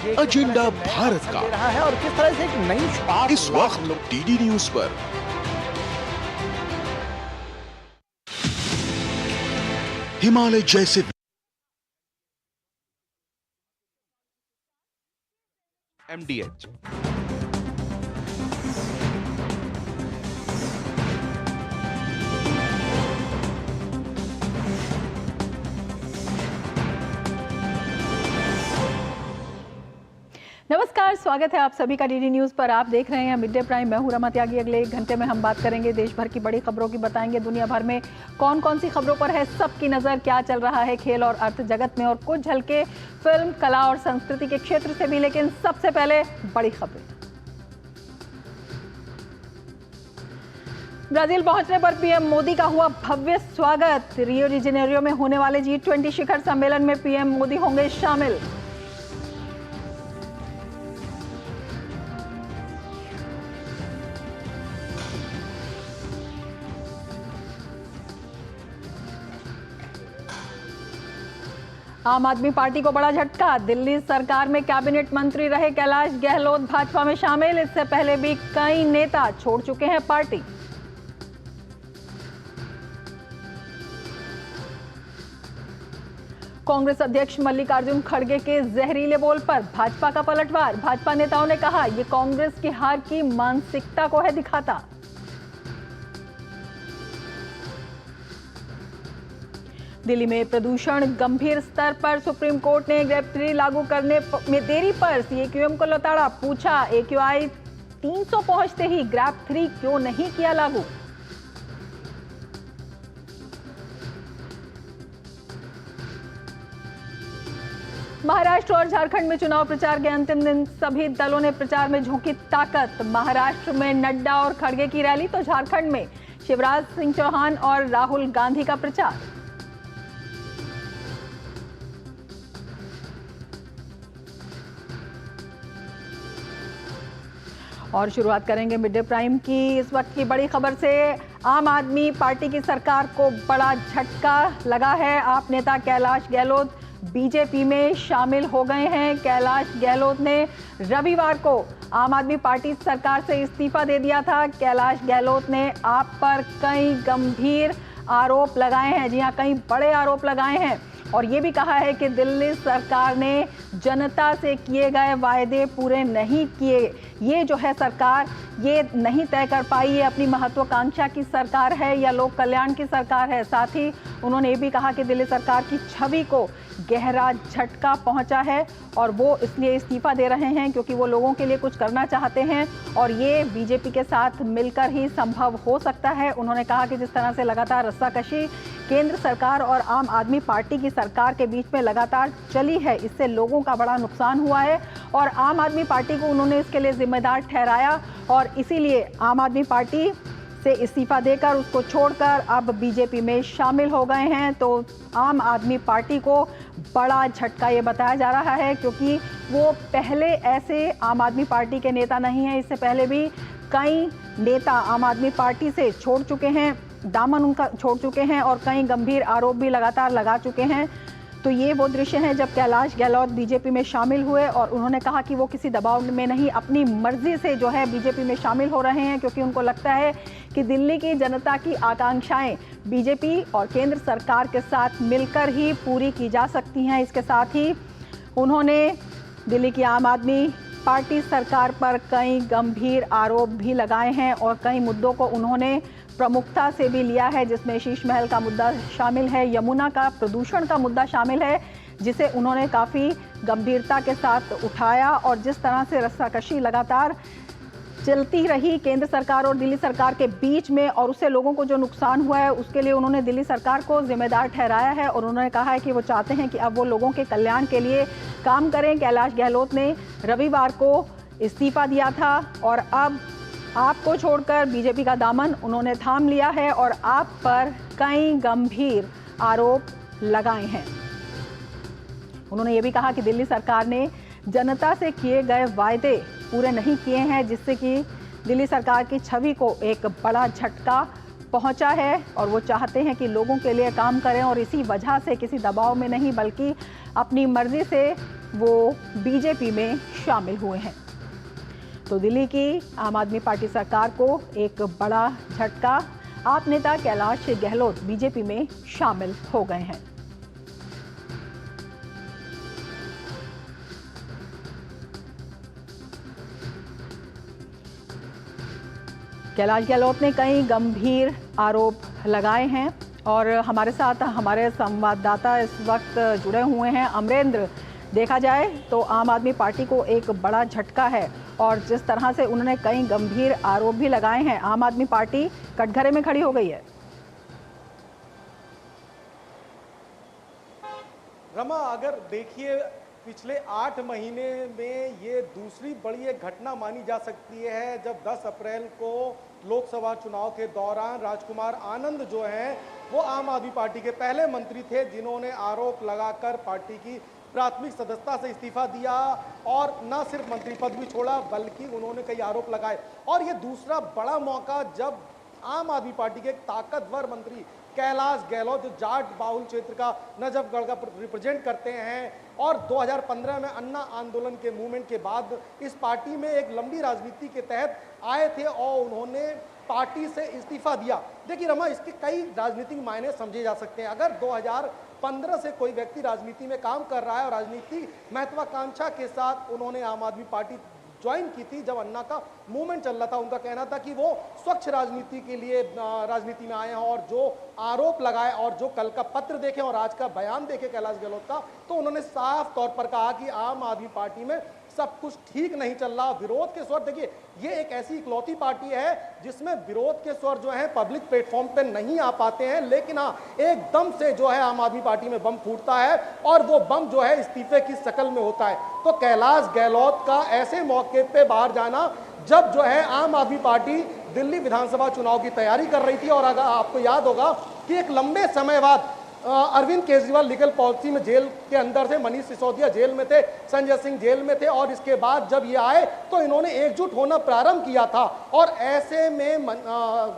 Agenda Bharat का रहा है और किस तरह से एक नई शुरुआत इस वक्त डीडी न्यूज पर हिमालय जैसे MDH नमस्कार, स्वागत है आप सभी का डीडी न्यूज पर। आप देख रहे हैं मिड डे प्राइम। मैं हूं रमा त्यागी। अगले 1 घंटे में हम बात करेंगे देश भर की बड़ी खबरों की, बताएंगे दुनिया भर में कौन कौन सी खबरों पर है सबकी नजर, क्या चल रहा है खेल और अर्थ जगत में, और कुछ झलके फिल्म, कला और संस्कृति के क्षेत्र से भी। लेकिन सबसे पहले बड़ी खबरें। ब्राजील पहुंचने पर पीएम मोदी का हुआ भव्य स्वागत। रियो डी जेनेरियो में होने वाले G20 शिखर सम्मेलन में पीएम मोदी होंगे शामिल। आम आदमी पार्टी को बड़ा झटका। दिल्ली सरकार में कैबिनेट मंत्री रहे कैलाश गहलोत भाजपा में शामिल। इससे पहले भी कई नेता छोड़ चुके हैं पार्टी। कांग्रेस अध्यक्ष मल्लिकार्जुन खड़गे के जहरीले बोल पर भाजपा का पलटवार। भाजपा नेताओं ने कहा, यह कांग्रेस की हार की मानसिकता को है दिखाता। दिल्ली में प्रदूषण गंभीर स्तर पर। सुप्रीम कोर्ट ने ग्रेड 3 लागू करने में देरी पर CAQM को लताड़ा। पूछा, AQI 300 पहुंचते ही ग्रेड 3 क्यों नहीं किया लागू। महाराष्ट्र और झारखंड में चुनाव प्रचार के अंतिम दिन सभी दलों ने प्रचार में झोंकी ताकत। महाराष्ट्र में नड्डा और खड़गे की रैली, तो झारखंड में शिवराज सिंह चौहान और राहुल गांधी का प्रचार। और शुरुआत करेंगे मिड डे प्राइम की इस वक्त की बड़ी खबर से। आम आदमी पार्टी की सरकार को बड़ा झटका लगा है। आप नेता कैलाश गहलोत बीजेपी में शामिल हो गए हैं। कैलाश गहलोत ने रविवार को आम आदमी पार्टी सरकार से इस्तीफा दे दिया था। कैलाश गहलोत ने आप पर कई गंभीर आरोप लगाए हैं। जी हां, कई बड़े आरोप लगाए हैं और ये भी कहा है कि दिल्ली सरकार ने जनता से किए गए वायदे पूरे नहीं किए। ये जो है सरकार, ये नहीं तय कर पाई ये अपनी महत्वाकांक्षा की सरकार है या लोक कल्याण की सरकार है। साथ ही उन्होंने ये भी कहा कि दिल्ली सरकार की छवि को गहरा झटका पहुंचा है और वो इसलिए इस्तीफा दे रहे हैं क्योंकि वो लोगों के लिए कुछ करना चाहते हैं और ये बीजेपी के साथ मिलकर ही संभव हो सकता है। उन्होंने कहा कि जिस तरह से लगातार रस्साकशी केंद्र सरकार और आम आदमी पार्टी की सरकार के बीच में लगातार चली है, इससे लोगों का बड़ा नुकसान हुआ है और आम आदमी पार्टी को उन्होंने इसके लिए जिम्मेदार ठहराया और इसीलिए आम आदमी पार्टी से इस्तीफा देकर, उसको छोड़कर अब बीजेपी में शामिल हो गए हैं। तो आम आदमी पार्टी को बड़ा झटका ये बताया जा रहा है क्योंकि वो पहले ऐसे आम आदमी पार्टी के नेता नहीं हैं। इससे पहले भी कई नेता आम आदमी पार्टी से छोड़ चुके हैं, दामन उनका छोड़ चुके हैं और कई गंभीर आरोप भी लगातार लगा चुके हैं। तो ये वो दृश्य हैं जब कैलाश गहलोत बीजेपी में शामिल हुए और उन्होंने कहा कि वो किसी दबाव में नहीं, अपनी मर्जी से जो है बीजेपी में शामिल हो रहे हैं क्योंकि उनको लगता है कि दिल्ली की जनता की आकांक्षाएं बीजेपी और केंद्र सरकार के साथ मिलकर ही पूरी की जा सकती हैं। इसके साथ ही उन्होंने दिल्ली की आम आदमी पार्टी सरकार पर कई गंभीर आरोप भी लगाए हैं और कई मुद्दों को उन्होंने प्रमुखता से भी लिया है, जिसमें शीश महल का मुद्दा शामिल है, यमुना का प्रदूषण का मुद्दा शामिल है, जिसे उन्होंने काफ़ी गंभीरता के साथ उठाया और जिस तरह से रस्साकशी लगातार चलती रही केंद्र सरकार और दिल्ली सरकार के बीच में और उससे लोगों को जो नुकसान हुआ है उसके लिए उन्होंने दिल्ली सरकार को जिम्मेदार ठहराया है और उन्होंने कहा है कि वो चाहते हैं कि अब वो लोगों के कल्याण के लिए काम करें। कैलाश गहलोत ने रविवार को इस्तीफा दिया था और अब आपको छोड़कर बीजेपी का दामन उन्होंने थाम लिया है और आप पर कई गंभीर आरोप लगाए हैं। उन्होंने ये भी कहा कि दिल्ली सरकार ने जनता से किए गए वायदे पूरे नहीं किए हैं, जिससे कि दिल्ली सरकार की छवि को एक बड़ा झटका पहुंचा है और वो चाहते हैं कि लोगों के लिए काम करें और इसी वजह से किसी दबाव में नहीं बल्कि अपनी मर्जी से वो बीजेपी में शामिल हुए हैं। तो दिल्ली की आम आदमी पार्टी सरकार को एक बड़ा झटका, आप नेता कैलाश गहलोत बीजेपी में शामिल हो गए हैं। कैलाश गहलोत ने कई गंभीर आरोप लगाए हैं और हमारे साथ हमारे संवाददाता इस वक्त जुड़े हुए हैं। अमरेंद्र, देखा जाए तो आम आदमी पार्टी को एक बड़ा झटका है और जिस तरह से उन्होंने कई गंभीर आरोप भी लगाए हैं, आम आदमी पार्टी कटघरे में खड़ी हो गई है। रमा, अगर देखिए पिछले 8 महीने में ये दूसरी बड़ी एक घटना मानी जा सकती है जब 10 अप्रैल को लोकसभा चुनाव के दौरान राजकुमार आनंद जो हैं वो आम आदमी पार्टी के पहले मंत्री थे जिन्होंने आरोप लगाकर पार्टी की प्राथमिक सदस्यता से इस्तीफा दिया और न सिर्फ मंत्री पद भी छोड़ा बल्कि उन्होंने कई आरोप लगाए। और ये दूसरा बड़ा मौका जब आम आदमी पार्टी के एक ताकतवर मंत्री कैलाश गहलोत, जो जाट बाहुल क्षेत्र का नजफगढ़ का रिप्रेजेंट करते हैं और 2015 में अन्ना आंदोलन के मूवमेंट के बाद इस पार्टी में एक लंबी राजनीति के तहत आए थे और उन्होंने पार्टी से इस्तीफा दिया। देखिए रमा, इसके कई राजनीतिक मायने समझे जा सकते हैं। अगर 2015 से कोई व्यक्ति राजनीति में काम कर रहा है और राजनीति महत्वाकांक्षा के साथ उन्होंने आम आदमी पार्टी ज्वाइन की थी, जब अन्ना का मूवमेंट चल रहा था, उनका कहना था कि वो स्वच्छ राजनीति के लिए राजनीति में आए हैं और जो आरोप लगाए और जो कल का पत्र देखें और आज का बयान देखें कैलाश गहलोत का, तो उन्होंने साफ तौर पर कहा कि आम आदमी पार्टी में सब कुछ ठीक नहीं चल रहा। विरोध के स्वर, देखिए ये एक ऐसी इकलौती पार्टी है जिसमें विरोध के स्वर जो है पब्लिक प्लेटफॉर्म पे नहीं आ पाते हैं, लेकिन हाँ एकदम से जो है आम आदमी पार्टी में बम फूटता है और वो बम जो है इस्तीफे की शक्ल में होता है। तो कैलाश गहलोत का ऐसे मौके पे बाहर जाना जब जो है आम आदमी पार्टी दिल्ली विधानसभा चुनाव की तैयारी कर रही थी और अगर आपको याद होगा कि एक लंबे समय बाद अरविंद केजरीवाल लीगल पॉलिसी में जेल के अंदर थे, मनीष सिसोदिया जेल में थे, संजय सिंह जेल में थे और इसके बाद जब ये आए तो इन्होंने एकजुट होना प्रारंभ किया था और ऐसे में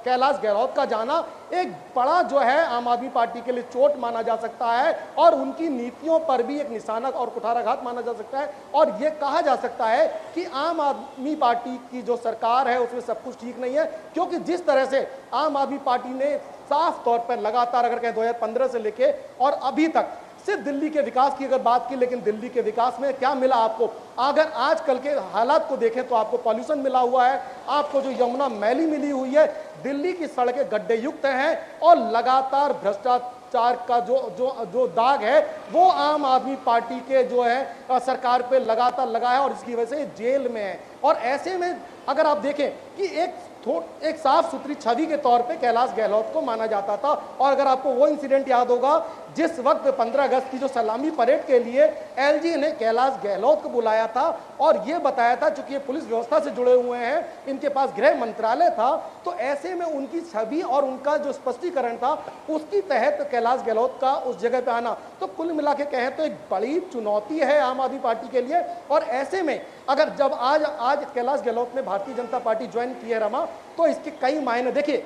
कैलाश गहलोत का जाना एक बड़ा जो है आम आदमी पार्टी के लिए चोट माना जा सकता है और उनकी नीतियों पर भी एक निशाना और कुठाराघात माना जा सकता है और ये कहा जा सकता है कि आम आदमी पार्टी की जो सरकार है उसमें सब कुछ ठीक नहीं है, क्योंकि जिस तरह से आम आदमी पार्टी ने साफ तौर पर लगातार अगर कहें 2015 से लेके और अभी तक सिर्फ दिल्ली के विकास की अगर बात की, लेकिन दिल्ली के विकास में क्या मिला आपको? अगर आजकल के हालात को देखें तो आपको पॉल्यूशन मिला हुआ है, आपको जो यमुना मैली मिली हुई है, दिल्ली की सड़कें गड्ढे युक्त हैं और लगातार भ्रष्टाचार का जो दाग है वो आम आदमी पार्टी के जो है सरकार पे लगातार लगा है और इसकी वजह से जेल में है। और ऐसे में अगर आप देखें कि एक साफ सुथरी छवि के तौर पे कैलाश गहलोत को माना जाता था और अगर आपको वो इंसिडेंट याद होगा जिस वक्त 15 अगस्त की जो सलामी परेड के लिए एलजी ने कैलाश गहलोत को बुलाया था और ये बताया था, चूंकि ये पुलिस व्यवस्था से जुड़े हुए हैं, इनके पास गृह मंत्रालय था, तो ऐसे में उनकी छवि और उनका जो स्पष्टीकरण था उसकी तहत कैलाश गहलोत का उस जगह पे आना, तो कुल मिला के कहें तो एक बड़ी चुनौती है आम आदमी पार्टी के लिए। और ऐसे में अगर जब आज कैलाश गहलोत ने भारतीय जनता पार्टी ज्वाइन की है रमा, तो इसके कई मायने देखिए।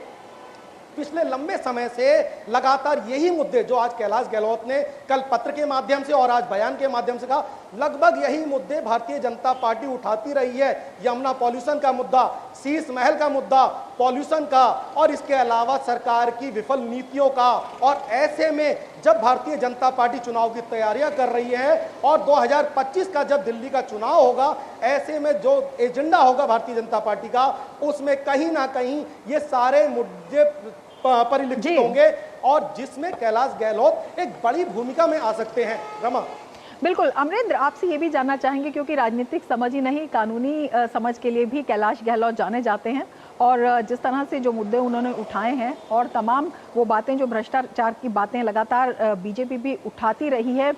पिछले लंबे समय से लगातार यही मुद्दे जो आज कैलाश गहलोत ने कल पत्र के माध्यम से और आज बयान के माध्यम से कहा, लगभग यही मुद्दे भारतीय जनता पार्टी उठाती रही है। यमुना पॉल्यूशन का मुद्दा, शीश महल का मुद्दा, पॉल्यूशन का और इसके अलावा सरकार की विफल नीतियों का। और ऐसे में जब भारतीय जनता पार्टी चुनाव की तैयारियां कर रही है और 2025 का जब दिल्ली का चुनाव होगा, ऐसे में जो एजेंडा होगा भारतीय जनता पार्टी का उसमें कहीं ना कहीं ये सारे मुद्दे परिलक्षित होंगे और जिसमें कैलाश गहलोत एक बड़ी भूमिका में आ सकते हैं। रमा, बिल्कुल। अमरेंद्र, आपसे ये भी जानना चाहेंगे क्योंकि राजनीतिक समझ ही नहीं, कानूनी समझ के लिए भी कैलाश गहलोत जाने जाते हैं और जिस तरह से जो मुद्दे उन्होंने उठाए हैं और तमाम वो बातें जो भ्रष्टाचार की बातें लगातार बीजेपी भी उठाती रही है,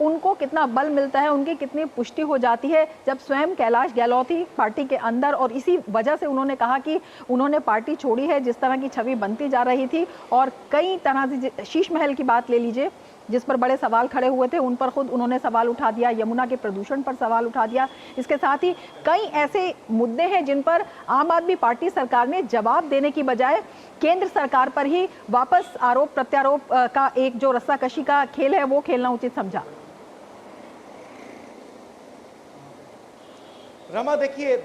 उनको कितना बल मिलता है, उनकी कितनी पुष्टि हो जाती है जब स्वयं कैलाश गहलोत ही पार्टी के अंदर, और इसी वजह से उन्होंने कहा कि उन्होंने पार्टी छोड़ी है, जिस तरह की छवि बनती जा रही थी और कई तरह से शीश महल की बात ले लीजिए जिस पर बड़े सवाल खड़े हुए थे, उन पर खुद उन्होंने सवाल उठा दिया, यमुना के प्रदूषण पर सवाल उठा दिया। इसके साथ ही कई ऐसे मुद्दे हैं जिन पर आम आदमी पार्टी सरकार ने जवाब देने की बजाय केंद्र सरकार पर ही वापस आरोप प्रत्यारोप का एक जो रस्साकशी का खेल है वो खेलना उचित समझा। रमा देखिए,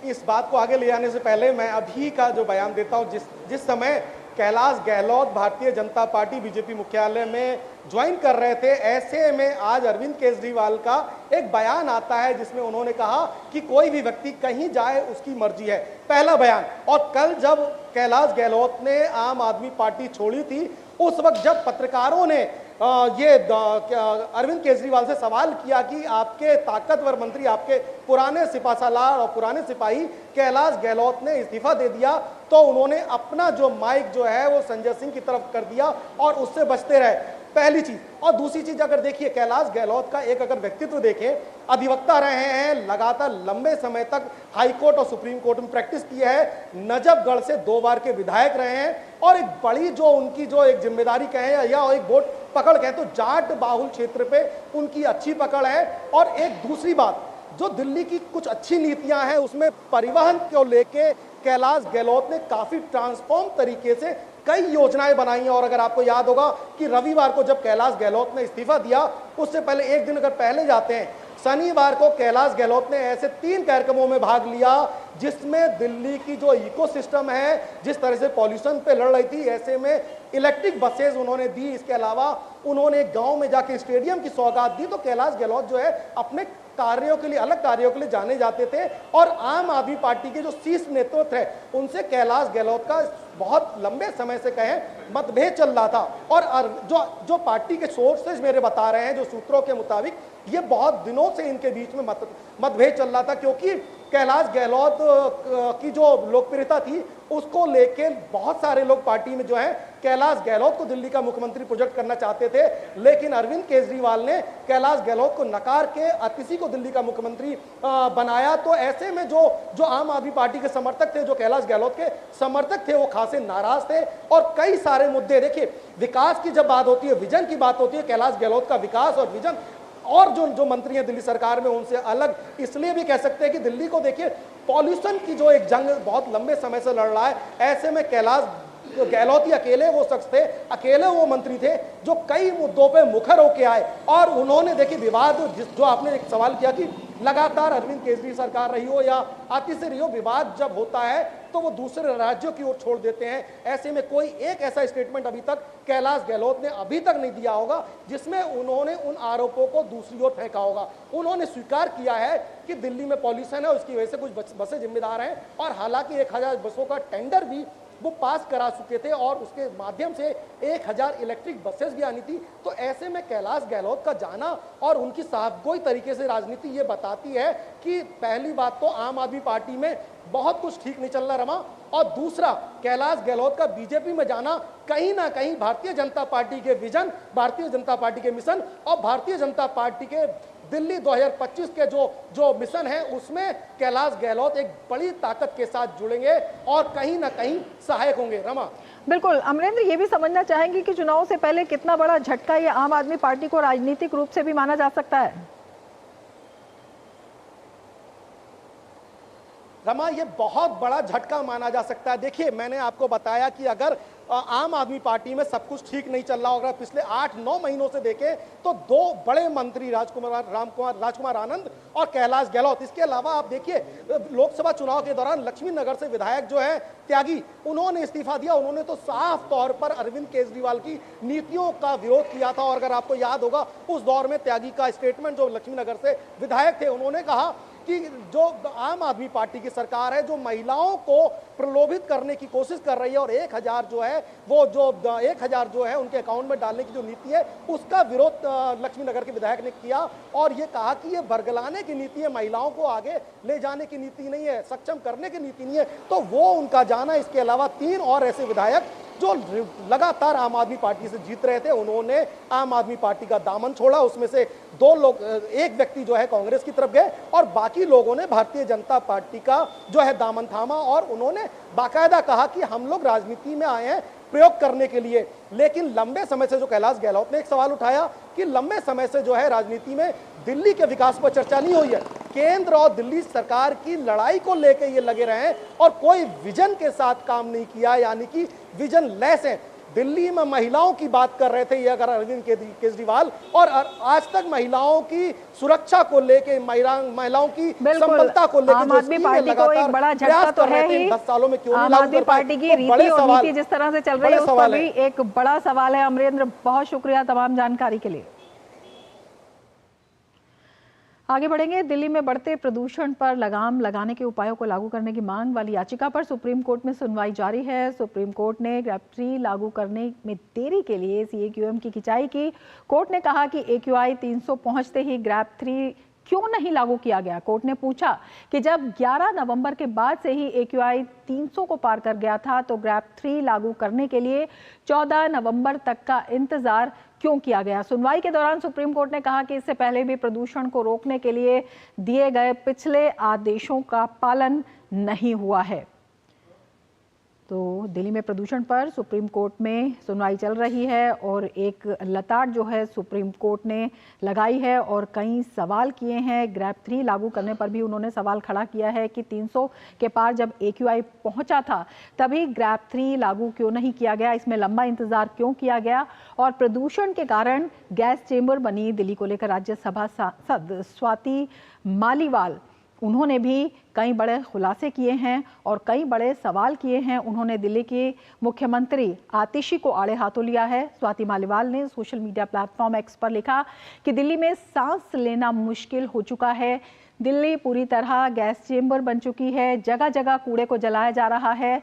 इस बात को आगे ले जाने से पहले मैं अभी का जो बयान देता हूं, जिस समय कैलाश गहलोत भारतीय जनता पार्टी बीजेपी मुख्यालय में ज्वाइन कर रहे थे, ऐसे में आज अरविंद केजरीवाल का एक बयान आता है जिसमें उन्होंने कहा कि कोई भी व्यक्ति कहीं जाए उसकी मर्जी है, पहला बयान। और कल जब कैलाश गहलोत ने आम आदमी पार्टी छोड़ी थी, उस वक्त जब पत्रकारों ने अरविंद केजरीवाल से सवाल किया कि आपके ताकतवर मंत्री, आपके पुराने सिपासालार और पुराने सिपाही कैलाश गहलोत ने इस्तीफा दे दिया, तो उन्होंने अपना जो माइक जो है वो संजय सिंह की तरफ कर दिया और उससे बचते रहे, पहली चीज। और दूसरी चीज, अगर देखिए कैलाश गहलोत का एक अगर व्यक्तित्व देखें, अधिवक्ता रहे हैं, लगातार लंबे समय तक हाई कोर्ट और सुप्रीम कोर्ट में प्रैक्टिस की है, नजफगढ़ से 2 बार के विधायक रहे हैं, और एक बड़ी जो उनकी जो एक जिम्मेदारी कहें या एक वोट पकड़ कहें तो जाट बाहुल क्षेत्र पे उनकी अच्छी पकड़ है। और एक दूसरी बात, जो दिल्ली की कुछ अच्छी नीतियां हैं उसमें परिवहन को लेके कैलाश गहलोत ने काफी ट्रांसफॉर्म तरीके से कई योजनाएं बनाई हैं। और अगर आपको याद होगा कि रविवार को जब कैलाश गहलोत ने इस्तीफा दिया, उससे पहले एक दिन अगर पहले जाते हैं, शनिवार को कैलाश गहलोत ने ऐसे 3 कार्यक्रमों में भाग लिया जिसमें दिल्ली की जो इकोसिस्टम है, जिस तरह से पॉल्यूशन पे लड़ रही थी, ऐसे में इलेक्ट्रिक बसेज उन्होंने दी। इसके अलावा उन्होंने गांव में जाके स्टेडियम की सौगात दी। तो कैलाश गहलोत जो है अपने कार्यों के लिए, अलग कार्यों के लिए जाने जाते थे, और आम आदमी पार्टी के जो शीर्ष नेतृत्व है उनसे कैलाश गहलोत का बहुत लंबे समय से कहें मतभेद चल रहा था। और जो पार्टी के सोर्सेज मेरे बता रहे हैं, जो सूत्रों के मुताबिक, ये बहुत दिनों से इनके बीच में मतभेद चल रहा था, क्योंकि कैलाश गहलोत की जो लोकप्रियता थी उसको लेके बहुत सारे लोग पार्टी में जो है कैलाश गहलोत को दिल्ली का मुख्यमंत्री प्रोजेक्ट करना चाहते थे, लेकिन अरविंद केजरीवाल ने कैलाश गहलोत को नकार के किसी को दिल्ली का मुख्यमंत्री बनाया। तो ऐसे में जो आम आदमी पार्टी के समर्थक थे, जो कैलाश गहलोत के समर्थक थे, वो खासे नाराज थे। और कई सारे मुद्दे, देखिए विकास की जब बात होती है, विजन की बात होती है, कैलाश गहलोत का विकास और विजन और जो मंत्री हैं दिल्ली सरकार में उनसे अलग इसलिए भी कह सकते हैं कि दिल्ली को देखिए पॉल्यूशन की जो एक जंग बहुत लंबे समय से लड़ रहा है, ऐसे में कैलाश गहलोत ही अकेले वो शख्स थे, अकेले वो मंत्री थे जो कई मुद्दों पे मुखर होके आए। और उन्होंने देखिए विवाद, जो आपने एक सवाल किया कि लगातार अरविंद केजरीवाल सरकार रही हो या आती से रही हो, विवाद जब होता है तो वो दूसरे राज्यों की ओर छोड़ देते हैं। ऐसे में कोई एक ऐसा स्टेटमेंट अभी तक कैलाश गहलोत ने अभी तक नहीं दिया होगा जिसमें उन्होंने उन आरोपों को दूसरी ओर फेंका होगा। उन्होंने स्वीकार किया है कि दिल्ली में पॉल्यूशन है, उसकी वजह से कुछ बसें जिम्मेदार हैं, और हालांकि 1000 बसों का टेंडर भी वो पास करा चुके थे और उसके माध्यम से 1000 इलेक्ट्रिक बसेस भी आनी थी। तो ऐसे में कैलाश गहलोत का जाना और उनकी साफगोई तरीके से राजनीति ये बताती है कि पहली बात तो आम आदमी पार्टी में बहुत कुछ ठीक नहीं चल रहा रमा, और दूसरा कैलाश गहलोत का बीजेपी में जाना कहीं ना कहीं भारतीय जनता पार्टी के विजन, भारतीय जनता पार्टी के मिशन और भारतीय जनता पार्टी के दिल्ली 2025 के जो मिशन है उसमें कैलाश गहलोत एक बड़ी ताकत के साथ जुड़ेंगे और कहीं ना कहीं सहायक होंगे। रमा, बिल्कुल। अमरेंद्र, ये भी समझना चाहेंगे कि चुनाव से पहले कितना बड़ा झटका ये आम आदमी पार्टी को राजनीतिक रूप से भी माना जा सकता है? रमा, ये बहुत बड़ा झटका माना जा सकता है। देखिए मैंने आपको बताया कि अगर आम आदमी पार्टी में सब कुछ ठीक नहीं चल रहा होगा, पिछले 8-9 महीनों से देखें तो 2 बड़े मंत्री राजकुमार आनंद और कैलाश गहलोत, इसके अलावा आप देखिए लोकसभा चुनाव के दौरान लक्ष्मी नगर से विधायक जो है त्यागी, उन्होंने इस्तीफा दिया। उन्होंने तो साफ तौर पर अरविंद केजरीवाल की नीतियों का विरोध किया था। और अगर आपको याद होगा उस दौर में त्यागी का स्टेटमेंट, जो लक्ष्मी नगर से विधायक थे, उन्होंने कहा कि जो आम आदमी पार्टी की सरकार है जो महिलाओं को प्रलोभित करने की कोशिश कर रही है और 1000 जो है वो जो 1000 जो है उनके अकाउंट में डालने की जो नीति है उसका विरोध लक्ष्मी नगर के विधायक ने किया और ये कहा कि ये बरगलाने की नीति है, महिलाओं को आगे ले जाने की नीति नहीं है, सक्षम करने की नीति नहीं है। तो वो उनका जाना, इसके अलावा 3 और ऐसे विधायक जो लगातार आम आदमी पार्टी से जीत रहे थे, उन्होंने आम आदमी पार्टी का दामन छोड़ा। उसमें से 2 लोग, एक व्यक्ति जो है कांग्रेस की तरफ गए और बाकी लोगों ने भारतीय जनता पार्टी का जो है दामन थामा और उन्होंने बाकायदा कहा कि हम लोग राजनीति में आए हैं प्रयोग करने के लिए। लेकिन लंबे समय से जो कैलाश गहलोत ने एक सवाल उठाया कि लंबे समय से जो है राजनीति में दिल्ली के विकास पर चर्चा नहीं हुई है, केंद्र और दिल्ली सरकार की लड़ाई को लेकर ये लगे रहे हैं और कोई विजन के साथ काम नहीं किया, यानी कि विजन लेस है। दिल्ली में महिलाओं की बात कर रहे थे ये अगर अरविंद केजरीवाल, और आज तक महिलाओं की सुरक्षा को लेके, महिलाओं की संबलता को लेकर आम आदमी पार्टी को एक बड़ा झटका तो है ही। 10 सालों में क्यों नहीं आम लागू आदमी कर पाए? पार्टी की तो रीति बड़े और सवाल, नीति जिस तरह से चल रही है उस पर भी एक बड़ा सवाल है। अमरेंद्र, बहुत शुक्रिया तमाम जानकारी के लिए। आगे बढ़ेंगे। दिल्ली में बढ़ते प्रदूषण पर लगाम लगाने के उपायों को लागू करने की मांग वाली याचिका पर सुप्रीम कोर्ट में सुनवाई जारी है। सुप्रीम कोर्ट ने ग्रैब 3 लागू करने में देरी के लिए CAQM की खिंचाई की। कोर्ट ने कहा कि AQI 300 पहुंचते ही ग्रैब 3 क्यों नहीं लागू किया गया। कोर्ट ने पूछा कि जब 11 नवंबर के बाद से ही AQI 300 को पार कर गया था तो ग्रैब 3 लागू करने के लिए 14 नवंबर तक का इंतजार क्यों किया गया। सुनवाई के दौरान सुप्रीम कोर्ट ने कहा कि इससे पहले भी प्रदूषण को रोकने के लिए दिए गए पिछले आदेशों का पालन नहीं हुआ है। तो दिल्ली में प्रदूषण पर सुप्रीम कोर्ट में सुनवाई चल रही है और एक लताड़ जो है सुप्रीम कोर्ट ने लगाई है और कई सवाल किए हैं। ग्रैब 3 लागू करने पर भी उन्होंने सवाल खड़ा किया है कि 300 के पार जब AQI पहुंचा था तभी ग्रैब 3 लागू क्यों नहीं किया गया, इसमें लंबा इंतजार क्यों किया गया। और प्रदूषण के कारण गैस चेंबर बनी दिल्ली को लेकर राज्यसभा सांसद स्वाति मालीवाल, उन्होंने भी कई बड़े खुलासे किए हैं और कई बड़े सवाल किए हैं। उन्होंने दिल्ली के मुख्यमंत्री आतिशी को आड़े हाथों लिया है। स्वाति मालीवाल ने सोशल मीडिया प्लेटफॉर्म X पर लिखा कि दिल्ली में सांस लेना मुश्किल हो चुका है। दिल्ली पूरी तरह गैस चेंबर बन चुकी है। जगह जगह कूड़े को जलाया जा रहा है।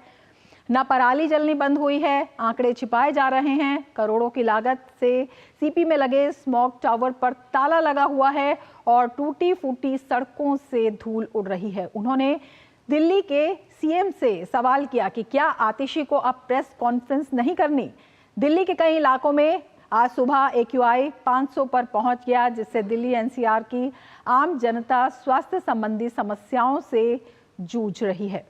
न पराली जलनी बंद हुई है, आंकड़े छिपाए जा रहे हैं। करोड़ों की लागत से CP में लगे स्मॉग टावर पर ताला लगा हुआ है और टूटी फूटी सड़कों से धूल उड़ रही है। उन्होंने दिल्ली के CM से सवाल किया कि क्या आतिशी को अब प्रेस कॉन्फ्रेंस नहीं करनी। दिल्ली के कई इलाकों में आज सुबह AQI 500 पर पहुंच गया, जिससे दिल्ली NCR की आम जनता स्वास्थ्य संबंधी समस्याओं से जूझ रही है।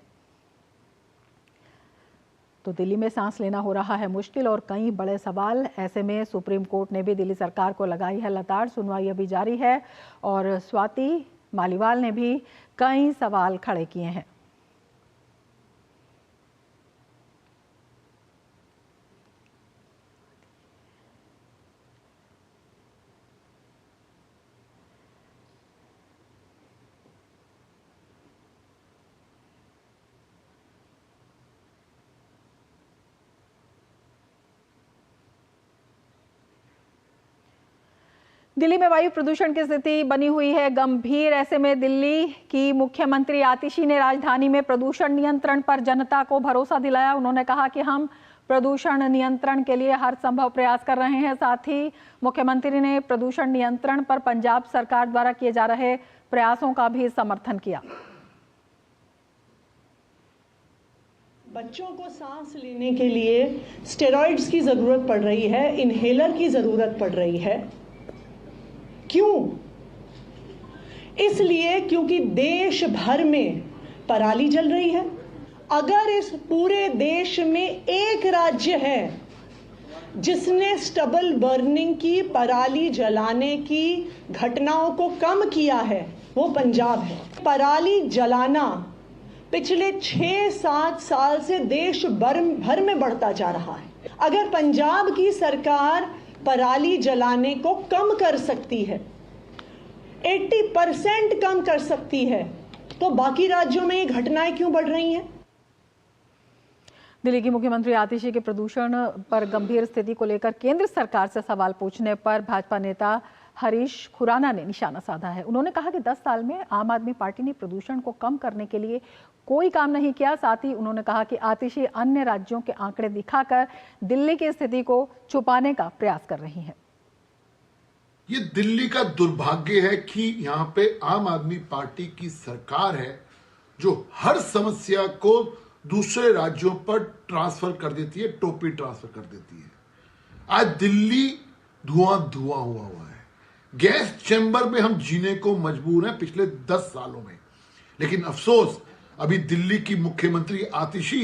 तो दिल्ली में सांस लेना हो रहा है मुश्किल और कई बड़े सवाल। ऐसे में सुप्रीम कोर्ट ने भी दिल्ली सरकार को लगाई है लताड़। सुनवाई अभी जारी है और स्वाति मालीवाल ने भी कई सवाल खड़े किए हैं। दिल्ली में वायु प्रदूषण की स्थिति बनी हुई है गंभीर। ऐसे में दिल्ली की मुख्यमंत्री आतिशी ने राजधानी में प्रदूषण नियंत्रण पर जनता को भरोसा दिलाया। उन्होंने कहा कि हम प्रदूषण नियंत्रण के लिए हर संभव प्रयास कर रहे हैं। साथ ही मुख्यमंत्री ने प्रदूषण नियंत्रण पर पंजाब सरकार द्वारा किए जा रहे प्रयासों का भी समर्थन किया। बच्चों को सांस लेने के लिए स्टेरॉइड्स की जरूरत पड़ रही है, इनहेलर की जरूरत पड़ रही है। क्यों? इसलिए क्योंकि देश भर में पराली जल रही है। अगर इस पूरे देश में एक राज्य है जिसने स्टबल बर्निंग की, पराली जलाने की घटनाओं को कम किया है, वो पंजाब है। पराली जलाना पिछले 6-7 साल से देश भर में बढ़ता जा रहा है। अगर पंजाब की सरकार पराली जलाने को कम कर सकती है, 80% कम कर सकती है, तो बाकी राज्यों में ये घटनाएं क्यों बढ़ रही हैं? दिल्ली की मुख्यमंत्री आतिशी के प्रदूषण पर गंभीर स्थिति को लेकर केंद्र सरकार से सवाल पूछने पर भाजपा नेता हरीश खुराना ने निशाना साधा है। उन्होंने कहा कि 10 साल में आम आदमी पार्टी ने प्रदूषण को कम करने के लिए कोई काम नहीं किया। साथ ही उन्होंने कहा कि आतिशी अन्य राज्यों के आंकड़े दिखाकर दिल्ली की स्थिति को छुपाने का प्रयास कर रही हैं। ये दिल्ली का दुर्भाग्य है कि यहाँ पे आम आदमी पार्टी की सरकार है जो हर समस्या को दूसरे राज्यों पर ट्रांसफर कर देती है, टोपी ट्रांसफर कर देती है। आज दिल्ली धुआं धुआं हुआ है। गैस चैम्बर में हम जीने को मजबूर हैं पिछले 10 सालों में। लेकिन अफसोस, अभी दिल्ली की मुख्यमंत्री आतिशी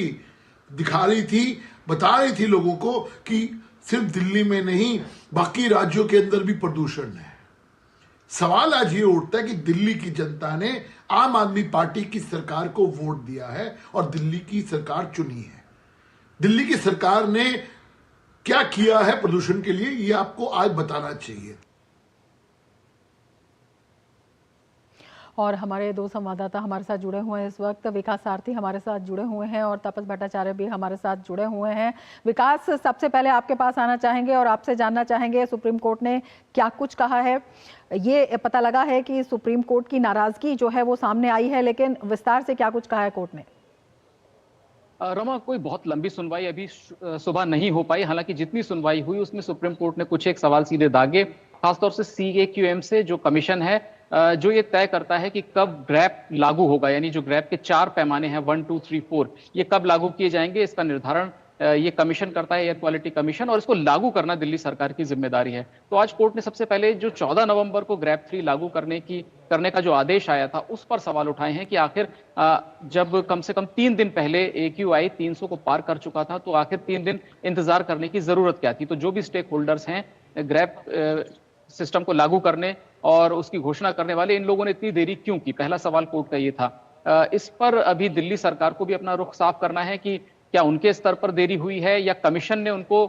दिखा रही थी, बता रही थी लोगों को कि सिर्फ दिल्ली में नहीं, बाकी राज्यों के अंदर भी प्रदूषण है। सवाल आज ये उठता है कि दिल्ली की जनता ने आम आदमी पार्टी की सरकार को वोट दिया है और दिल्ली की सरकार चुनी है। दिल्ली की सरकार ने क्या किया है प्रदूषण के लिए, ये आपको आज बताना चाहिए। और हमारे दो संवाददाता हमारे साथ जुड़े हुए हैं इस वक्त। विकास सारथी हमारे साथ जुड़े हुए हैं और तपस भट्टाचार्य भी हमारे साथ जुड़े हुए हैं। विकास, सबसे पहले आपके पास आना चाहेंगे और आपसे जानना चाहेंगे सुप्रीम कोर्ट ने क्या कुछ कहा है। ये पता लगा है कि सुप्रीम कोर्ट की नाराजगी जो है वो सामने आई है, लेकिन विस्तार से क्या कुछ कहा है कोर्ट ने? रमा, कोई बहुत लंबी सुनवाई अभी सुबह नहीं हो पाई। हालांकि जितनी सुनवाई हुई उसमें सुप्रीम कोर्ट ने कुछ एक सवाल सीधे दागे, खासतौर से CAQM से, जो कमीशन है जो ये तय करता है कि कब ग्रैप लागू होगा, यानी जो ग्रैप के 4 पैमाने हैं 1, 2, 3, 4, ये कब लागू किए जाएंगे, इसका निर्धारण ये कमीशन करता है, एयर क्वालिटी कमीशन, और इसको लागू करना दिल्ली सरकार की जिम्मेदारी है। तो आज कोर्ट ने सबसे पहले जो 14 नवंबर को ग्रैप 3 लागू करने का जो आदेश आया था उस पर सवाल उठाए हैं कि आखिर जब कम से कम 3 दिन पहले AQI 300 को पार कर चुका था तो आखिर 3 दिन इंतजार करने की जरूरत क्या थी। तो जो भी स्टेक होल्डर्स हैं ग्रैप सिस्टम को लागू करने और उसकी घोषणा करने वाले, इन लोगों ने इतनी देरी क्यों की, पहला सवाल कोर्ट का ये था। इस पर अभी दिल्ली सरकार को भी अपना रुख साफ करना है कि क्या उनके स्तर पर देरी हुई है या कमीशन ने उनको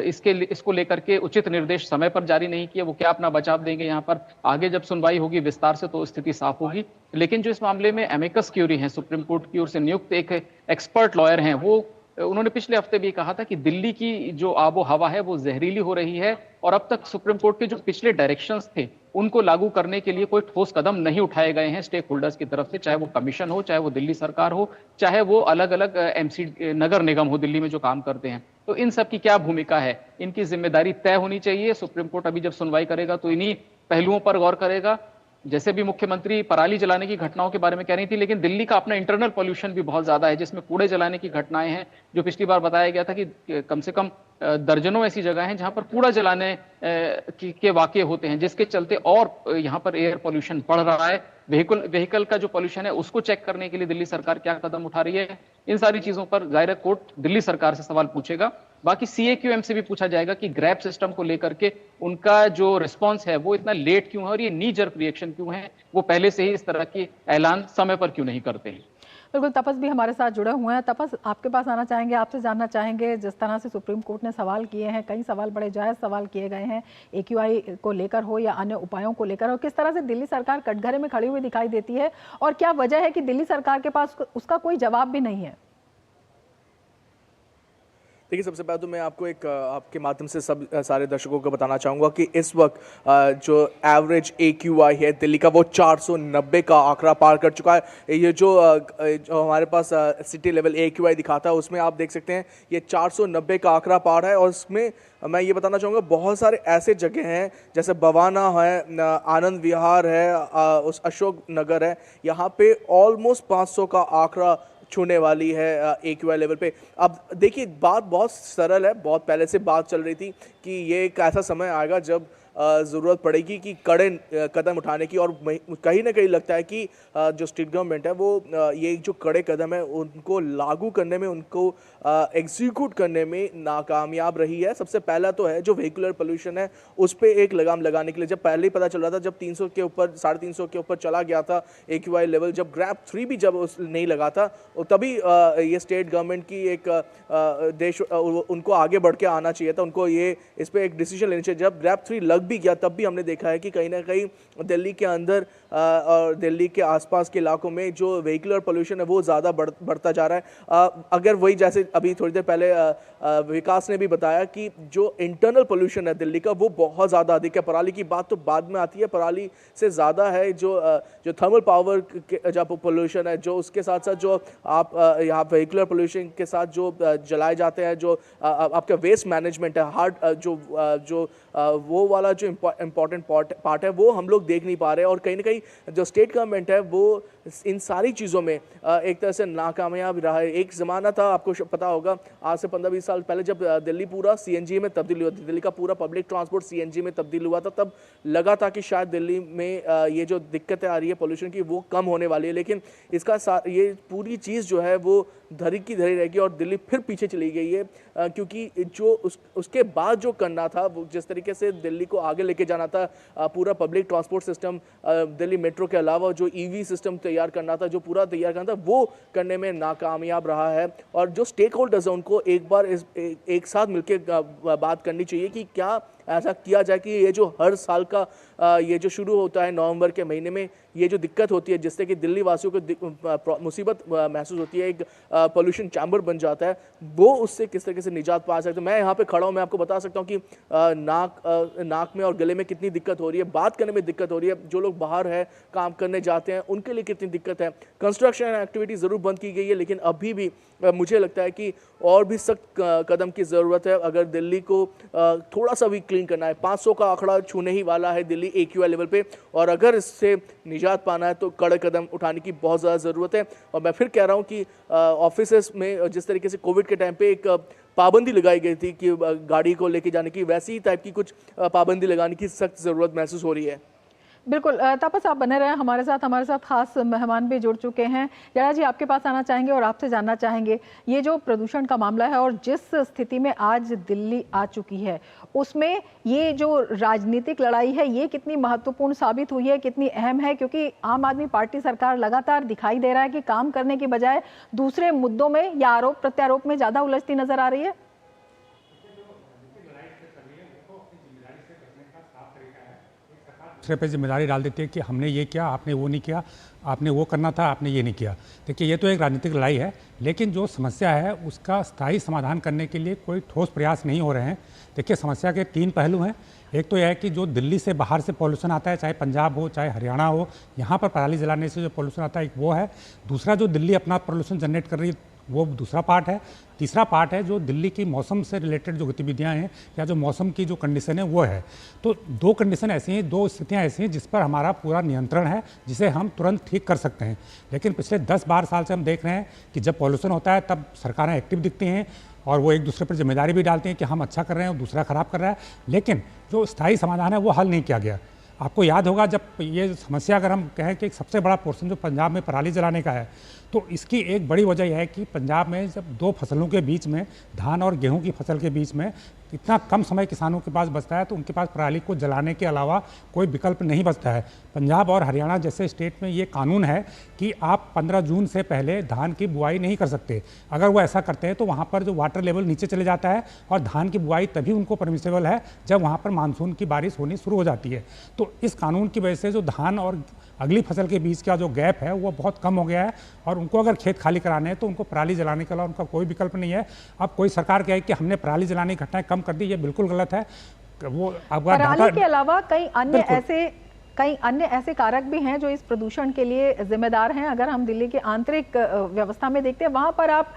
इसको लेकर के उचित निर्देश समय पर जारी नहीं किए, वो क्या अपना बचाव देंगे। यहाँ पर आगे जब सुनवाई होगी विस्तार से तो स्थिति साफ होगी। लेकिन जो इस मामले में एमिकस क्यूरी हैं, सुप्रीम कोर्ट की ओर से नियुक्त एक एक्सपर्ट लॉयर हैं, उन्होंने पिछले हफ्ते भी कहा था कि दिल्ली की जो आबो हवा है वो जहरीली हो रही है और अब तक सुप्रीम कोर्ट के जो पिछले डायरेक्शंस थे उनको लागू करने के लिए कोई ठोस कदम नहीं उठाए गए हैं स्टेक होल्डर्स की तरफ से, चाहे वो कमीशन हो, चाहे वो दिल्ली सरकार हो, चाहे वो अलग अलग नगर निगम हो दिल्ली में जो काम करते हैं। तो इन सब की क्या भूमिका है, इनकी जिम्मेदारी तय होनी चाहिए। सुप्रीम कोर्ट अभी जब सुनवाई करेगा तो इन्हीं पहलुओं पर गौर करेगा। जैसे भी मुख्यमंत्री पराली जलाने की घटनाओं के बारे में कह रही थी, लेकिन दिल्ली का अपना इंटरनल पॉल्यूशन भी बहुत ज्यादा है, जिसमें कूड़े जलाने की घटनाएं हैं, जो पिछली बार बताया गया था कि कम से कम दर्जनों ऐसी जगह हैं जहां पर कूड़ा जलाने के वाकये होते हैं, जिसके चलते और यहाँ पर एयर पॉल्यूशन बढ़ रहा है। व्हीकल का जो पॉल्यूशन है उसको चेक करने के लिए दिल्ली सरकार क्या कदम उठा रही है, इन सारी चीजों पर जाहिर कोर्ट दिल्ली सरकार से सवाल पूछेगा। बाकी CAQM से भी पूछा जाएगा कि ग्रैप सिस्टम को लेकर के उनका जो रिस्पांस है वो इतना लेट क्यों है और ये नी जर्क रिएक्शन क्यों है, वो पहले से ही इस तरह की ऐलान समय पर क्यों नहीं करते हैं। बिल्कुल, तपस भी हमारे साथ जुड़े हुए हैं। तपस, आपके पास आना चाहेंगे, आपसे जानना चाहेंगे, जिस तरह से सुप्रीम कोर्ट ने सवाल किए हैं, कई सवाल बड़े जायज़ सवाल किए गए हैं AQI को लेकर हो या अन्य उपायों को लेकर हो, किस तरह से दिल्ली सरकार कटघरे में खड़ी हुई दिखाई देती है और क्या वजह है कि दिल्ली सरकार के पास उसका कोई जवाब भी नहीं है? देखिए, सबसे पहले तो मैं आपको एक आपके माध्यम से सारे दर्शकों को बताना चाहूँगा कि इस वक्त जो एवरेज AQI है दिल्ली का वो 490 का आंकड़ा पार कर चुका है। ये जो हमारे पास सिटी लेवल AQI दिखाता है उसमें आप देख सकते हैं ये 490 का आंकड़ा पार है। और इसमें मैं ये बताना चाहूँगा बहुत सारे ऐसे जगह हैं जैसे बवाना है, आनंद विहार है, उस अशोक नगर है, यहाँ पे ऑलमोस्ट 500 का आंकड़ा छूने वाली है AQI लेवल पे। अब देखिए, बात बहुत सरल है, बहुत पहले से बात चल रही थी कि ये एक ऐसा समय आएगा जब ज़रूरत पड़ेगी कि कड़े कदम उठाने की, और कहीं ना कहीं लगता है कि जो स्टेट गवर्नमेंट है वो ये जो कड़े कदम है उनको लागू करने में, उनको एग्जीक्यूट करने में नाकामयाब रही है। सबसे पहला तो है जो वेहिकुलर पोल्यूशन है उस पर एक लगाम लगाने के लिए, जब पहले ही पता चल रहा था, जब 300 के ऊपर 350 के ऊपर चला गया था AQI लेवल, जब ग्रैप 3 भी जब नहीं लगा था तभी ये स्टेट गवर्नमेंट की एक देश उनको आगे बढ़ के आना चाहिए था, उनको ये इस पर एक डिसीजन लेना चाहिए। जब ग्रैप 3 लग भी गया तब भी हमने देखा है कि कहीं ना कहीं दिल्ली के अंदर और दिल्ली के आसपास के इलाकों में जो वेहिकुलर पोल्यूशन है वो ज़्यादा बढ़ता जा रहा है। अगर वही जैसे अभी थोड़ी देर पहले विकास ने भी बताया कि जो इंटरनल पोल्यूशन है दिल्ली का वो बहुत ज़्यादा अधिक है। पराली की बात तो बाद में आती है, पराली से ज़्यादा है जो थर्मल पावर जब पोल्यूशन है, जो उसके साथ साथ जो आप यहाँ वेहिकुलर पोल्यूशन के साथ जो जलाए जाते हैं, जो आपका वेस्ट मैनेजमेंट है, जो वो वाला जो इम्पोर्टेंट पार्ट है वो हम लोग देख नहीं पा रहे। और कहीं ना कहीं जो स्टेट गवर्नमेंट है वो इन सारी चीज़ों में एक तरह से नाकामयाब रहा है। एक ज़माना था, आपको पता होगा, आज से 15-20 साल पहले जब दिल्ली पूरा CNG में तब्दील हुआ था, दिल्ली का पूरा पब्लिक ट्रांसपोर्ट CNG में तब्दील हुआ था, तब लगा था कि शायद दिल्ली में ये जो दिक्कतें आ रही है पोल्यूशन की वो कम होने वाली है। लेकिन इसका ये पूरी चीज़ जो है वो धरी की धरी रहेगी और दिल्ली फिर पीछे चली गई है, क्योंकि जो उसके बाद जो करना था वो जिस तरीके से दिल्ली को आगे लेके जाना था, पूरा public transport system Delhi metro के अलावा जो ईवी सिस्टम तैयार करना था, जो पूरा तैयार करना था, वो करने में नाकामयाब रहा है। और जो स्टेक होल्डर्स हैं उनको एक बार एक साथ मिलकर बात करनी चाहिए कि क्या ऐसा किया जाए कि ये जो हर साल का ये जो शुरू होता है नवंबर के महीने में, ये जो दिक्कत होती है जिससे कि दिल्ली वासियों को मुसीबत महसूस होती है, एक पोल्यूशन चैम्बर बन जाता है, वो उससे किस तरीके से निजात पा सकते हैं। मैं यहाँ पे खड़ा हूँ, मैं आपको बता सकता हूँ कि नाक में और गले में कितनी दिक्कत हो रही है, बात करने में दिक्कत हो रही है, जो लोग बाहर है काम करने जाते हैं उनके लिए कितनी दिक्कत है। कंस्ट्रक्शन एक्टिविटी ज़रूर बंद की गई है, लेकिन अभी भी मुझे लगता है कि और भी सख्त कदम की ज़रूरत है अगर दिल्ली को थोड़ा सा भी क्लीन करना है। 500 का आंकड़ा छूने ही वाला है दिल्ली AQI लेवल पे, और अगर इससे निजात पाना है तो कड़े कदम उठाने की बहुत ज़्यादा ज़रूरत है। और मैं फिर कह रहा हूँ कि ऑफिसेस में जिस तरीके से कोविड के टाइम पे एक पाबंदी लगाई गई थी कि गाड़ी को लेके जाने की, वैसी ही टाइप की कुछ पाबंदी लगाने की सख्त ज़रूरत महसूस हो रही है। बिल्कुल, तापस आप बने रहे हमारे साथ खास मेहमान भी जुड़ चुके हैं। जया जी, आपके पास आना चाहेंगे और आपसे जानना चाहेंगे, ये जो प्रदूषण का मामला है और जिस स्थिति में आज दिल्ली आ चुकी है, उसमें ये जो राजनीतिक लड़ाई है ये कितनी महत्वपूर्ण साबित हुई है, कितनी अहम है? क्योंकि आम आदमी पार्टी सरकार लगातार दिखाई दे रहा है कि काम करने की बजाय दूसरे मुद्दों में या आरोप प्रत्यारोप में ज़्यादा उलझती नजर आ रही है। दूसरे पे जिम्मेदारी डाल देती है कि हमने ये किया, आपने वो नहीं किया, आपने वो करना था, आपने ये नहीं किया। देखिए, ये तो एक राजनीतिक लड़ाई है, लेकिन जो समस्या है उसका स्थायी समाधान करने के लिए कोई ठोस प्रयास नहीं हो रहे हैं। देखिए, समस्या के 3 पहलू हैं। एक तो यह है कि जो दिल्ली से बाहर से पॉल्यूशन आता है, चाहे पंजाब हो चाहे हरियाणा हो, यहाँ पर पराली जलाने से जो पॉल्यूशन आता है, एक वो है। दूसरा, जो दिल्ली अपना पॉल्यूशन जनरेट कर रही है, वो दूसरा पार्ट है। तीसरा पार्ट है जो दिल्ली की मौसम से रिलेटेड जो गतिविधियां हैं या जो मौसम की जो कंडीशन है वो है। तो 2 कंडीशन ऐसी हैं, 2 स्थितियां ऐसी हैं जिस पर हमारा पूरा नियंत्रण है, जिसे हम तुरंत ठीक कर सकते हैं। लेकिन पिछले 10-12 साल से हम देख रहे हैं कि जब पॉल्यूशन होता है तब सरकारें एक्टिव दिखती हैं और वो एक दूसरे पर जिम्मेदारी भी डालती हैं कि हम अच्छा कर रहे हैं और दूसरा खराब कर रहा है, लेकिन जो स्थायी समाधान है वो हल नहीं किया गया। आपको याद होगा, जब ये समस्या अगर हम कहें कि एक सबसे बड़ा पोर्शन जो पंजाब में पराली जलाने का है, तो इसकी एक बड़ी वजह यह है कि पंजाब में जब 2 फसलों के बीच में, धान और गेहूं की फसल के बीच में इतना कम समय किसानों के पास बचता है, तो उनके पास पराली को जलाने के अलावा कोई विकल्प नहीं बचता है। पंजाब और हरियाणा जैसे स्टेट में ये कानून है कि आप 15 जून से पहले धान की बुआई नहीं कर सकते। अगर वो ऐसा करते हैं तो वहाँ पर जो वाटर लेवल नीचे चले जाता है और धान की बुआई तभी उनको परमिसेबल है जब वहाँ पर मानसून की बारिश होनी शुरू हो जाती है। तो इस कानून की वजह से जो धान और अगली फसल के बीच का जो गैप है वो बहुत कम हो गया है, और उनको अगर खेत खाली कराने हैं तो उनको पराली जलाने के अलावा उनका कोई विकल्प नहीं है। अब कोई सरकार कहे कि हमने पराली जलाने की घटनाएं कम कर दी, ये बिल्कुल गलत है। वो पराली के अलावा कई अन्य ऐसे कारक भी हैं जो इस प्रदूषण के लिए जिम्मेदार हैं। अगर हम दिल्ली के आंतरिक व्यवस्था में देखते हैं, वहाँ पर आप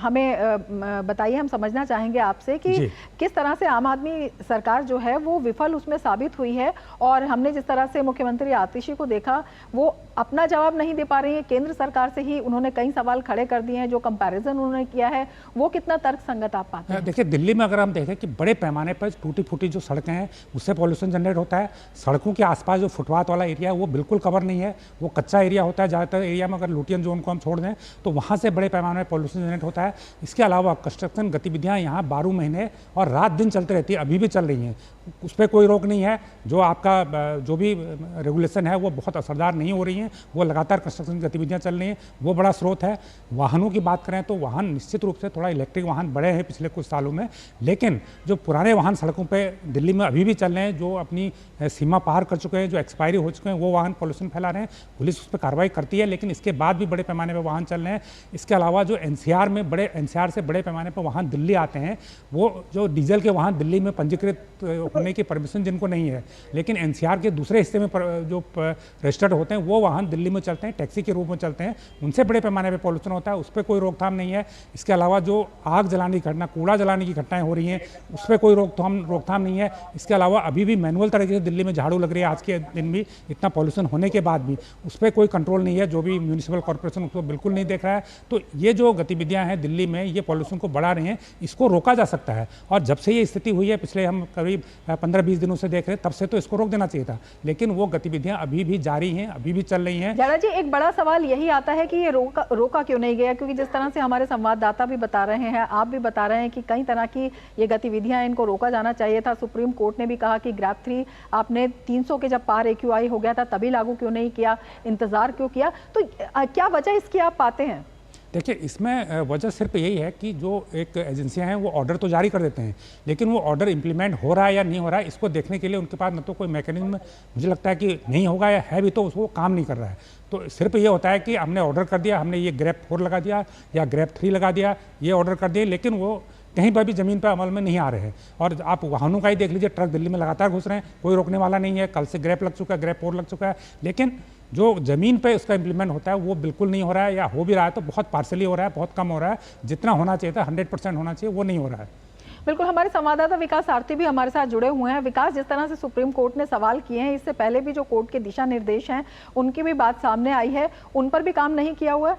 हमें बताइए, हम समझना चाहेंगे आपसे कि किस तरह से आम आदमी सरकार जो है वो विफल उसमें साबित हुई है। और हमने जिस तरह से मुख्यमंत्री आतिशी को देखा, वो अपना जवाब नहीं दे पा रही है, केंद्र सरकार से ही उन्होंने कई सवाल खड़े कर दिए हैं। जो कंपैरिजन उन्होंने किया है वो कितना तर्कसंगत आप पाते हैं? देखिए, दिल्ली में अगर हम देखें कि बड़े पैमाने पर टूटी फूटी जो सड़कें हैं उससे पॉल्यूशन जनरेट होता है। सड़कों के आसपास जो फुटपाथ वाला एरिया है वो बिल्कुल कवर नहीं है, वो कच्चा एरिया होता है। ज़्यादातर एरिया में अगर लुटियन जोन को हम छोड़ दें तो वहाँ से बड़े पैमाने में पॉल्यूशन जनरेट होता है। इसके अलावा कंस्ट्रक्शन गतिविधियाँ यहाँ 12 महीने और रात दिन चलती रहती है, अभी भी चल रही हैं, उस पर कोई रोक नहीं है। जो आपका जो भी रेगुलेशन है वो बहुत असरदार नहीं हो रही हैं, वो लगातार कंस्ट्रक्शन गतिविधियाँ चल रही हैं, वो बड़ा स्रोत है। वाहनों की बात करें तो वाहन निश्चित रूप से थोड़ा इलेक्ट्रिक वाहन बढ़े हैं पिछले कुछ सालों में, लेकिन जो पुराने वाहन सड़कों पर दिल्ली में अभी भी चल रहे हैं, जो अपनी सीमा पार कर चुके हैं, जो एक्सपायरी हो चुके हैं, वो वाहन पॉल्यूशन फैला रहे हैं। पुलिस उस पर कार्रवाई करती है, लेकिन इसके बाद भी बड़े पैमाने पर वाहन चल रहे हैं। इसके अलावा जो एनसीआर से बड़े पैमाने पर वाहन दिल्ली आते हैं, वो जो डीजल के वाहन दिल्ली में पंजीकृत होने की परमिशन जिनको नहीं है, लेकिन एनसीआर के दूसरे हिस्से में जो रजिस्टर्ड होते हैं वो वाहन दिल्ली में चलते हैं, टैक्सी के रूप में चलते हैं, उनसे बड़े पैमाने पर पॉल्यूशन होता है, उस पर कोई रोकथाम नहीं है। इसके अलावा जो आग जलाने की घटना, कूड़ा जलाने की घटनाएं हो रही हैं, उस पर कोई रोकथाम नहीं है। इसके अलावा अभी भी मैनुअल तरीके से दिल्ली में झाड़ू झाड़ू लग रही है आज के दिन भी, इतना पॉल्यूशन होने के बाद भी उस पर कोई कंट्रोल नहीं है, जो भी म्यूनिसिपल कॉर्पोरेशन उसको बिल्कुल नहीं देख रहा है। तो ये जो गतिविधियां हैं दिल्ली में, ये पॉल्यूशन को बढ़ा रही हैं, इसको रोका जा सकता है। और जब से ये स्थिति हुई है, पिछले हम करीब 15-20 दिनों से देख रहे हैं, तब से तो इसको रोक देना चाहिए था, लेकिन वो गतिविधियां अभी भी जारी हैं, अभी भी चल रही हैं। जाड़ा जी, एक बड़ा सवाल यही आता है कि ये रोका क्यों नहीं गया, क्योंकि जिस तरह से हमारे संवाददाता भी बता रहे हैं, आप भी बता रहे हैं कि कई तरह की ये गतिविधियां, इनको रोका जाना चाहिए था। सुप्रीम कोर्ट ने भी कहा कि ग्रैब 3 आपने 300 के जब पार AQI हो गया था तभी लागू क्यों नहीं किया, इंतजार क्यों किया? तो क्या वजह इसकी आप पाते हैं? देखिए, इसमें वजह सिर्फ यही है कि जो एक एजेंसियां हैं वो ऑर्डर तो जारी कर देते हैं, लेकिन वो ऑर्डर इंप्लीमेंट हो रहा है या नहीं हो रहा है, इसको देखने के लिए उनके पास न तो कोई मैकेनिज्म मुझे लगता है कि नहीं होगा, या है भी तो उसको काम नहीं कर रहा है। तो सिर्फ ये होता है कि हमने ऑर्डर कर दिया, हमने ये ग्रैब 4 लगा दिया या ग्रैब 3 लगा दिया, ये ऑर्डर कर दिए, लेकिन वो कहीं पर भी ज़मीन पर अमल में नहीं आ रहे हैं। और आप वाहनों का ही देख लीजिए, ट्रक दिल्ली में लगातार घुस रहे हैं, कोई रोकने वाला नहीं है। कल से ग्रैब लग चुका है, ग्रैब 4 लग चुका है, लेकिन जो ज़मीन पे उसका इम्प्लीमेंट होता है वो बिल्कुल नहीं हो रहा है, या हो भी रहा है तो बहुत पार्सली हो रहा है, बहुत कम हो रहा है। जितना होना चाहिए था 100% होना चाहिए, वो नहीं हो रहा है। बिल्कुल, हमारे संवाददाता विकास आरती भी हमारे साथ जुड़े हुए हैं। विकास, जिस तरह से सुप्रीम कोर्ट ने सवाल किए हैं, इससे पहले भी जो कोर्ट के दिशा निर्देश हैं उनकी भी बात सामने आई है, उन पर भी काम नहीं किया हुआ है?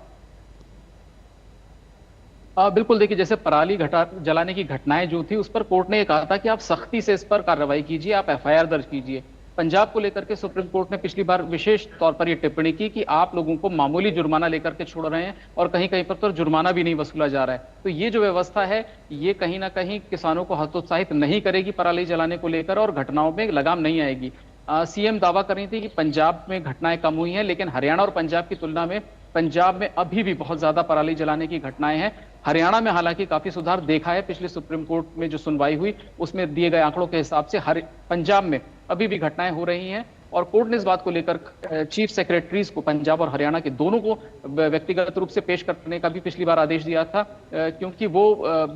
बिल्कुल, देखिए, जैसे पराली जलाने की घटनाएं जो थी उस पर कोर्ट ने ये कहा था कि आप सख्ती से इस पर कार्रवाई कीजिए, आप FIR दर्ज कीजिए। पंजाब को लेकर के सुप्रीम कोर्ट ने पिछली बार विशेष तौर पर यह टिप्पणी की कि आप लोगों को मामूली जुर्माना लेकर के छोड़ रहे हैं और कहीं कहीं पर तो जुर्माना भी नहीं वसूला जा रहा है। तो ये जो व्यवस्था है ये कहीं ना कहीं किसानों को हतोत्साहित नहीं करेगी पराली जलाने को लेकर, और घटनाओं में लगाम नहीं आएगी। CM दावा कर रही थी कि पंजाब में घटनाएं कम हुई हैं, लेकिन हरियाणा और पंजाब की तुलना में पंजाब में अभी भी बहुत ज्यादा पराली जलाने की घटनाएं हैं। हरियाणा में हालांकि काफी सुधार देखा है, पिछले सुप्रीम कोर्ट में जो सुनवाई हुई उसमें दिए गए आंकड़ों के हिसाब से पंजाब में अभी भी घटनाएं हो रही हैं। और कोर्ट ने इस बात को लेकर चीफ सेक्रेटरीज को पंजाब और हरियाणा के दोनों को व्यक्तिगत रूप से पेश करने का भी पिछली बार आदेश दिया था, क्योंकि वो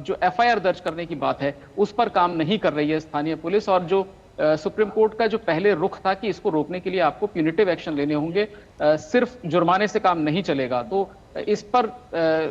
जो FIR दर्ज करने की बात है उस पर काम नहीं कर रही है स्थानीय पुलिस। और जो सुप्रीम कोर्ट का जो पहले रुख था कि इसको रोकने के लिए आपको प्यूनिटिव एक्शन लेने होंगे, सिर्फ जुर्माने से काम नहीं चलेगा, तो इस पर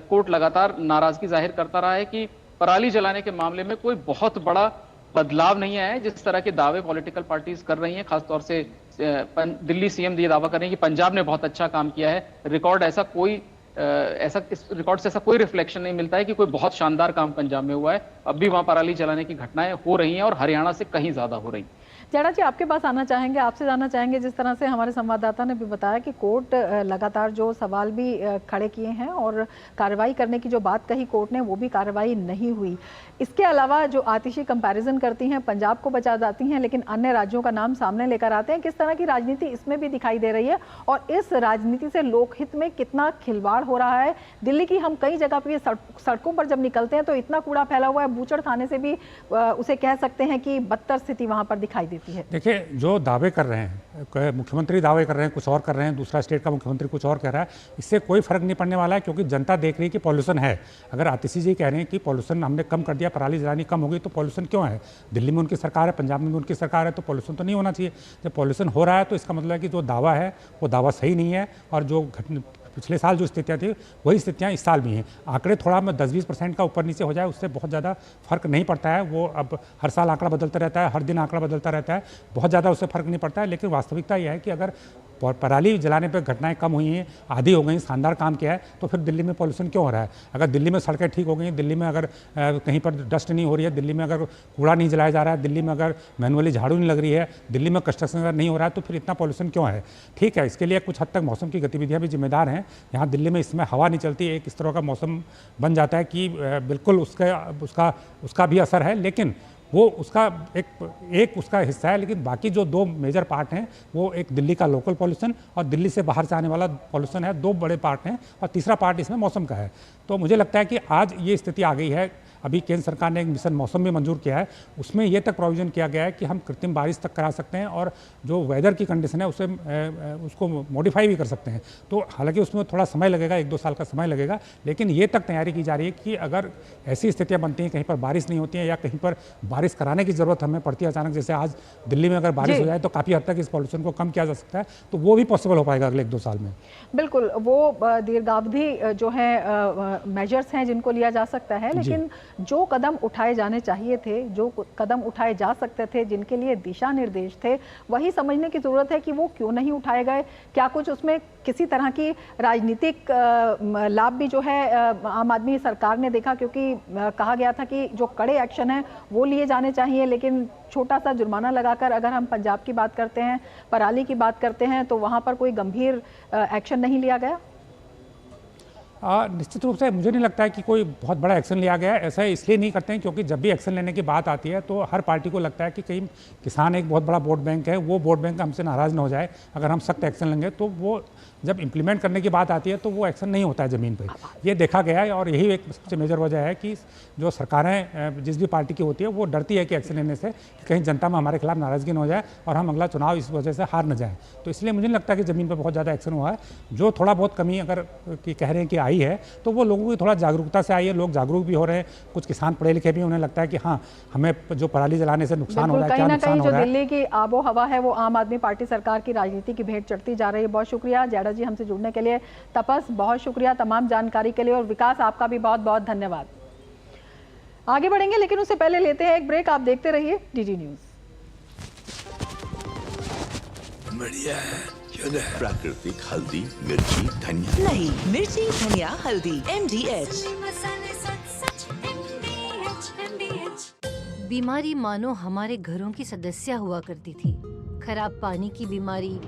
कोर्ट लगातार नाराजगी जाहिर करता रहा है कि पराली जलाने के मामले में कोई बहुत बड़ा बदलाव नहीं आया है। जिस तरह के दावे पॉलिटिकल पार्टीज कर रही हैं, खासतौर से दिल्ली CM ये दावा कर रहे हैं कि पंजाब ने बहुत अच्छा काम किया है, रिकॉर्ड ऐसा कोई इस रिकॉर्ड से ऐसा कोई रिफ्लेक्शन नहीं मिलता है कि कोई बहुत शानदार काम पंजाब में हुआ है। अब भी वहां पराली जलाने की घटनाएं हो रही हैं और हरियाणा से कहीं ज्यादा हो रही हैं। जाड़ा जी, आपके पास आना चाहेंगे, आपसे जानना चाहेंगे, जिस तरह से हमारे संवाददाता ने भी बताया कि कोर्ट लगातार जो सवाल भी खड़े किए हैं और कार्रवाई करने की जो बात कही कोर्ट ने, वो भी कार्रवाई नहीं हुई। इसके अलावा जो आतिशी कंपैरिजन करती हैं, पंजाब को बचा जाती हैं, लेकिन अन्य राज्यों का नाम सामने लेकर आते हैं, किस तरह की राजनीति इसमें भी दिखाई दे रही है और इस राजनीति से लोकहित में कितना खिलवाड़ हो रहा है? दिल्ली की हम कई जगह पर सड़कों पर जब निकलते हैं तो इतना कूड़ा फैला हुआ है, बूचड़ थाने से भी उसे कह सकते हैं कि बदतर स्थिति वहां पर दिखाई देती है। देखिए, जो दावे कर रहे हैं, मुख्यमंत्री दावे कर रहे हैं, कुछ और कर रहे हैं, दूसरा स्टेट का मुख्यमंत्री कुछ और कह रहा है, इससे कोई फर्क नहीं पड़ने वाला है, क्योंकि जनता देख रही है कि पॉल्यूशन है। अगर आतिशी जी कह रहे हैं कि पॉल्यूशन हमने कम कर दिया, पराली जलानी कम हो गई, तो पॉल्यूशन क्यों है? दिल्ली में उनकी सरकार है, पंजाब में भी उनकी सरकार है, तो पॉल्यूशन तो नहीं होना चाहिए। जब पॉल्यूशन हो रहा है तो इसका मतलब है कि जो दावा है वो दावा सही नहीं है, और जो पिछले साल जो स्थितियाँ थी वही स्थितियाँ इस साल भी हैं। आंकड़े थोड़ा 10-20% का ऊपर नीचे हो जाए उससे बहुत ज़्यादा फर्क नहीं पड़ता है। वो अब हर साल आंकड़ा बदलता रहता है, हर दिन आंकड़ा बदलता रहता है, बहुत ज़्यादा उससे फर्क नहीं पड़ता है। लेकिन वास्तविकता यह है कि अगर पराली जलाने पर घटनाएं कम हुई हैं, आधी हो गई, शानदार काम किया है, तो फिर दिल्ली में पॉल्यूशन क्यों हो रहा है? अगर दिल्ली में सड़कें ठीक हो गई, दिल्ली में अगर कहीं पर डस्ट नहीं हो रही है, दिल्ली में अगर कूड़ा नहीं जलाया जा रहा है, दिल्ली में अगर मैनुअली झाड़ू नहीं लग रही है, दिल्ली में कंस्ट्रक्शन अगर नहीं हो रहा है, तो फिर इतना पॉल्यूशन क्यों है? ठीक है, इसके लिए कुछ हद तक मौसम की गतिविधियाँ भी जिम्मेदार हैं। यहाँ दिल्ली में इसमें हवा नहीं चलती, एक इस तरह का मौसम बन जाता है कि बिल्कुल उसका भी असर है, लेकिन वो उसका एक उसका हिस्सा है। लेकिन बाकी जो दो मेजर पार्ट हैं, वो एक दिल्ली का लोकल पॉल्यूशन और दिल्ली से बाहर से आने वाला पॉल्यूशन है, दो बड़े पार्ट हैं, और तीसरा पार्ट इसमें मौसम का है। तो मुझे लगता है कि आज ये स्थिति आ गई है। अभी केंद्र सरकार ने एक मिशन मौसम भी मंजूर किया है, उसमें ये तक प्रोविजन किया गया है कि हम कृत्रिम बारिश तक करा सकते हैं और जो वेदर की कंडीशन है उसको मॉडिफाई भी कर सकते हैं। तो हालांकि उसमें थोड़ा समय लगेगा, 1-2 साल का समय लगेगा, लेकिन ये तक तैयारी की जा रही है कि अगर ऐसी स्थितियाँ बनती हैं, कहीं पर बारिश नहीं होती है या कहीं पर बारिश कराने की ज़रूरत हमें पड़ती है अचानक, जैसे आज दिल्ली में अगर बारिश हो जाए तो काफ़ी हद तक इस पॉल्यूशन को कम किया जा सकता है, तो वो भी पॉसिबल हो पाएगा अगले 1-2 साल में। बिल्कुल, वो दीर्घावधि जो है मेजर्स हैं जिनको लिया जा सकता है, लेकिन जो कदम उठाए जाने चाहिए थे, जो कदम उठाए जा सकते थे, जिनके लिए दिशा निर्देश थे, वही समझने की ज़रूरत है कि वो क्यों नहीं उठाए गए। क्या कुछ उसमें किसी तरह की राजनीतिक लाभ भी जो है आम आदमी सरकार ने देखा, क्योंकि कहा गया था कि जो कड़े एक्शन हैं वो लिए जाने चाहिए, लेकिन छोटा सा जुर्माना लगाकर अगर हम पंजाब की बात करते हैं, पराली की बात करते हैं, तो वहाँ पर कोई गंभीर एक्शन नहीं लिया गया। निश्चित रूप से मुझे नहीं लगता है कि कोई बहुत बड़ा एक्शन लिया गया है। ऐसा इसलिए नहीं करते हैं क्योंकि जब भी एक्शन लेने की बात आती है तो हर पार्टी को लगता है कि कहीं किसान एक बहुत बड़ा वोट बैंक है, वो वोट बैंक हमसे नाराज़ ना हो जाए अगर हम सख्त एक्शन लेंगे। तो वो जब इम्प्लीमेंट करने की बात आती है तो वो एक्शन नहीं होता है ज़मीन पर। ये देखा गया है और यही एक सबसे मेजर वजह है कि जो सरकारें जिस भी पार्टी की होती है वो डरती है कि एक्शन लेने से कि कहीं जनता में हमारे खिलाफ नाराज़गी न हो जाए और हम अगला चुनाव इस वजह से हार न जाएँ। तो इसलिए मुझे नहीं लगता कि ज़मीन पर बहुत ज़्यादा एक्शन हुआ है। जो थोड़ा बहुत कमी अगर कि कह रहे हैं कि आई है तो वो लोगों की थोड़ा जागरूकता से आई है, लोग जागरूक भी हो रहे हैं। कुछ किसान पढ़े लिखे भी, उन्हें लगता है कि हाँ हमें जो पराली जलाने से नुकसान हो रहा है, क्या नुकसान हो रहा है। दिल्ली की आबो हवा है वो आम आदमी पार्टी सरकार की राजनीति की भेंट चढ़ती जा रही है। बहुत शुक्रिया जैडा जी हमसे जुड़ने के लिए। तपस बहुत शुक्रिया तमाम जानकारी के लिए, और विकास आपका भी बहुत बहुत धन्यवाद। आगे बढ़ेंगे लेकिन उससे पहले लेते हैं एक ब्रेक। आप देखते रहिए डीडी न्यूज। बढ़िया है, प्राकृतिक हल्दी, मिर्ची, धनिया। नहीं, मिर्ची, धनिया, हल्दी, MDH। बीमारी मानो हमारे घरों की सदस्य हुआ करती थी। खराब पानी की बीमारी,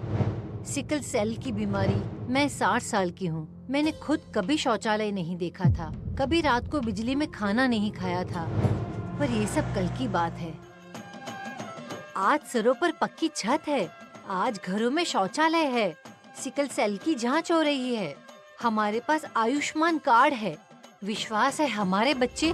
सिकल सेल की बीमारी। मैं 60 साल की हूँ। मैंने खुद कभी शौचालय नहीं देखा था, कभी रात को बिजली में खाना नहीं खाया था, पर ये सब कल की बात है। आज सरों पर पक्की छत है, आज घरों में शौचालय है, सिकल सेल की जांच हो रही है, हमारे पास आयुष्मान कार्ड है। विश्वास है हमारे बच्चे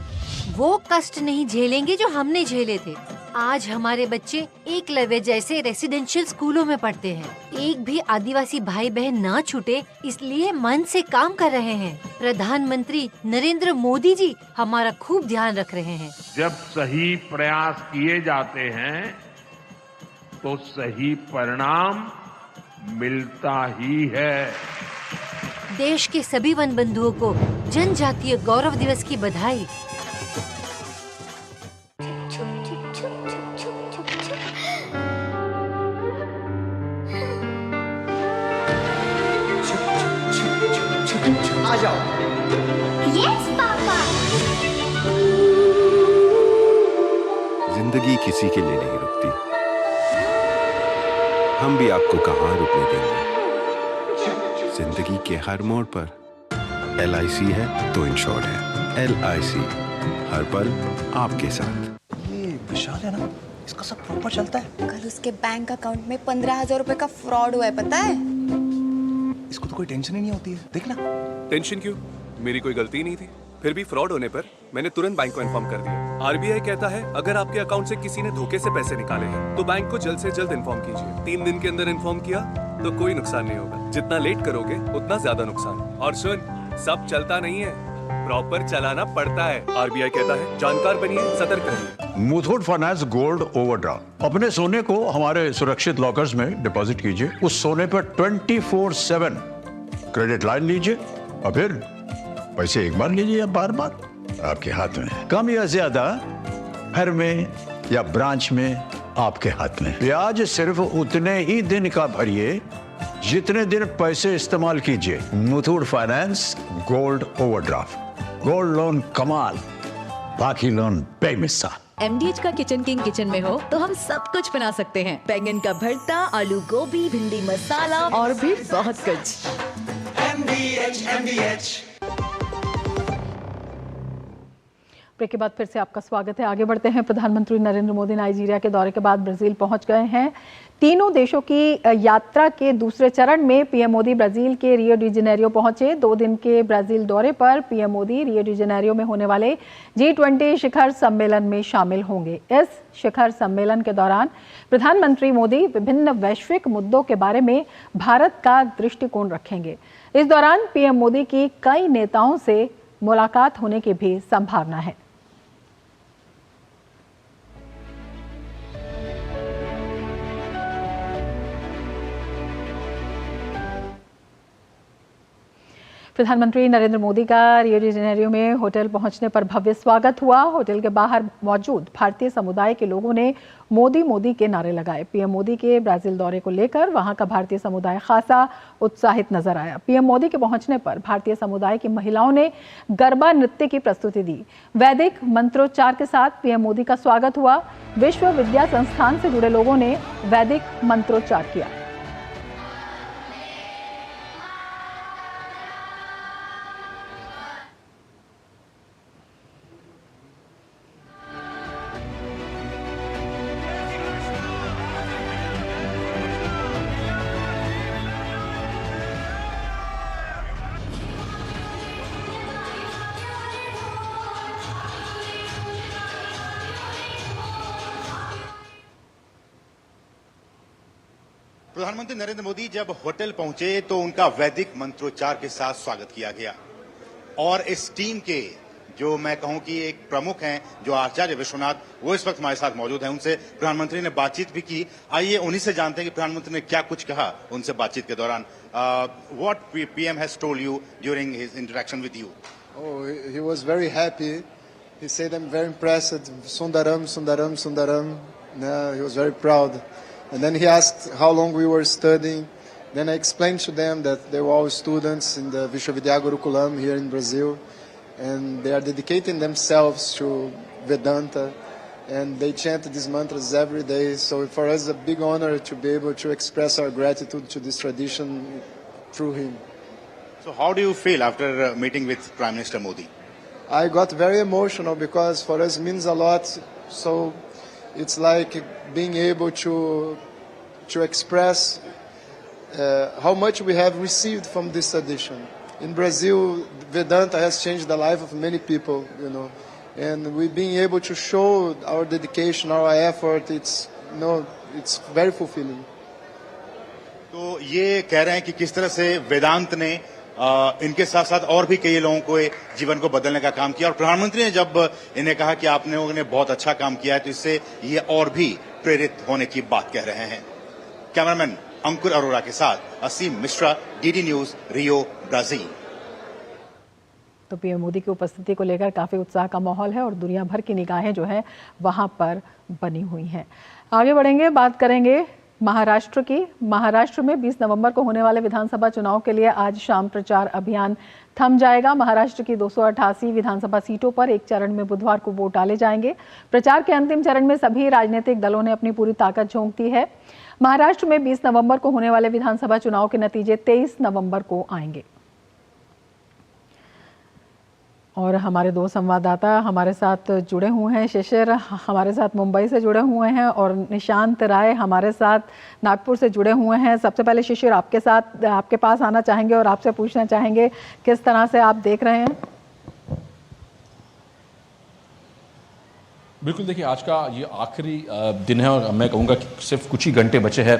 वो कष्ट नहीं झेलेंगे जो हमने झेले थे। आज हमारे बच्चे एकलव्य जैसे रेसिडेंशियल स्कूलों में पढ़ते हैं। एक भी आदिवासी भाई बहन ना छूटे, इसलिए मन से काम कर रहे हैं। प्रधानमंत्री नरेंद्र मोदी जी हमारा खूब ध्यान रख रहे हैं। जब सही प्रयास किए जाते हैं तो सही परिणाम मिलता ही है। देश के सभी वन बंधुओं को जनजातीय गौरव दिवस की बधाई। आ जाओ। Yes papa. जिंदगी किसी के लिए नहीं रुकती, हम भी आपको कहाँ रुकने देंगे। जिंदगी के हर मोड़ पर LIC है तो इंश्योर्ड है। LIC हर पल आपके साथ। ये विशाल है ना, इसका सब प्रॉपर चलता है। कल उसके बैंक अकाउंट में 15,000 रुपए का फ्रॉड हुआ है, पता है? इसको तो कोई टेंशन ही नहीं होती है, देखना। टेंशन क्यों? मेरी कोई गलती नहीं थी। फिर भी फ्रॉड होने पर मैंने तुरंत बैंक को इन्फॉर्म कर दिया। RBI कहता है अगर आपके अकाउंट से किसी ने धोखे से पैसे निकाले हैं तो बैंक को जल्द से जल्द इन्फॉर्म कीजिए। 3 दिन के अंदर इन्फॉर्म किया तो कोई नुकसान नहीं होगा। जितना लेट करोगे उतना ज्यादा नुकसान। और सुन, सब चलता नहीं है, प्रॉपर चलाना पड़ता है। RBI कहता है जानकार बनिए, सतर्क रहिए। Muthoot finance gold overdraft. अपने सोने को हमारे सुरक्षित लॉकर्स में डिपॉजिट कीजिए। उस सोने पर 24/7 क्रेडिट लाइन लीजिए और फिर पैसे एक बार लीजिए या बार बार, आपके हाथ में। कम या ज्यादा, घर में या ब्रांच में, आपके हाथ में। ब्याज सिर्फ उतने ही दिन का भरिए जितने दिन पैसे इस्तेमाल कीजिए। Muthoot finance gold overdraft. Gold loan कमाल, बाकी लोन बेमिसाल। MDH का किचन किंग किचन में हो तो हम सब कुछ बना सकते हैं। बैंगन का भरता, आलू गोभी, भिंडी मसाला और भी बहुत कुछ। MDH। ब्रेक के बाद फिर से आपका स्वागत है। आगे बढ़ते हैं। प्रधानमंत्री नरेंद्र मोदी नाइजीरिया के दौरे के बाद ब्राजील पहुंच गए हैं। तीनों देशों की यात्रा के दूसरे चरण में पीएम मोदी ब्राजील के रियो डी जेनेरियो पहुंचे। 2 दिन के ब्राजील दौरे पर PM Modi Rio de Janeiro में होने वाले G20 शिखर सम्मेलन में शामिल होंगे। इस शिखर सम्मेलन के दौरान प्रधानमंत्री मोदी विभिन्न वैश्विक मुद्दों के बारे में भारत का दृष्टिकोण रखेंगे। इस दौरान पीएम मोदी की कई नेताओं से मुलाकात होने की भी संभावना है। प्रधानमंत्री नरेंद्र मोदी का रियो डी जेनेरियो में होटल पहुंचने पर भव्य स्वागत हुआ। होटल के बाहर मौजूद भारतीय समुदाय के लोगों ने मोदी मोदी के नारे लगाए। पीएम मोदी के ब्राजील दौरे को लेकर वहां का भारतीय समुदाय खासा उत्साहित नजर आया। पीएम मोदी के पहुंचने पर भारतीय समुदाय की महिलाओं ने गरबा नृत्य की प्रस्तुति दी। वैदिक मंत्रोच्चार के साथ पीएम मोदी का स्वागत हुआ। विश्व विद्या संस्थान से जुड़े लोगों ने वैदिक मंत्रोच्चार किया। प्रधानमंत्री नरेंद्र मोदी जब होटल पहुंचे तो उनका वैदिक मंत्रोच्चार के साथ स्वागत किया गया और इस टीम के जो मैं कहूं कि एक प्रमुख हैं जो आचार्य विश्वनाथ, वो इस वक्त हमारे साथ मौजूद हैं। उनसे प्रधानमंत्री ने बातचीत भी की। आइए उन्हीं से जानते हैं कि प्रधानमंत्री ने क्या कुछ कहा उनसे बातचीत के दौरान। What PM has told you during his interaction with you? Oh, he was very happy. He said, I'm very impressed. Sundaram, Sundaram, Sundaram. Yeah, he was very proud. And then he asked how long we were studying. Then I explained to them that they were all students in the Vishwavidya Gurukulam here in Brazil. And they are dedicating themselves to Vedanta. And they chant these mantras every day. So for us, it's a big honor to be able to express our gratitude to this tradition through him. So how do you feel after meeting with Prime Minister Modi? I got very emotional because for us means a lot. So it's like being able to express how much we have received from this tradition. In Brazil, Vedanta has changed the life of many people, you know, and we being able to show our dedication, our effort, it's very fulfilling. तो ये कह रहे हैं कि किस तरह से वेदांत ने इनके साथ साथ और भी कई लोगों को जीवन को बदलने का काम किया और प्रधानमंत्री ने जब इन्हें कहा कि आपने लोगों ने बहुत अच्छा काम किया है तो इससे ये और भी प्रेरित होने की बात कह रहे हैं। कैमरामैन अंकुर अरोरा के साथ असीम मिश्रा, डीडी न्यूज, रियो, ब्राजील। तो पीएम मोदी की उपस्थिति को लेकर काफी उत्साह का माहौल है और दुनिया भर की निगाहें जो है वहां पर बनी हुई हैं। आगे बढ़ेंगे, बात करेंगे महाराष्ट्र की। महाराष्ट्र में 20 नवंबर को होने वाले विधानसभा चुनाव के लिए आज शाम प्रचार अभियान थम जाएगा। महाराष्ट्र की 288 विधानसभा सीटों पर एक चरण में बुधवार को वोट डाले जाएंगे। प्रचार के अंतिम चरण में सभी राजनीतिक दलों ने अपनी पूरी ताकत झोंक दी है। महाराष्ट्र में 20 नवंबर को होने वाले विधानसभा चुनाव के नतीजे 23 नवंबर को आएंगे। और हमारे दो संवाददाता हमारे साथ जुड़े हुए हैं। शिशिर हमारे साथ मुंबई से जुड़े हुए हैं और निशांत राय हमारे साथ नागपुर से जुड़े हुए हैं। सबसे पहले शिशिर आपके पास आना चाहेंगे और आपसे पूछना चाहेंगे किस तरह से आप देख रहे हैं? बिल्कुल, देखिए आज का ये आखिरी दिन है और मैं कहूँगा कि सिर्फ कुछ ही घंटे बचे हैं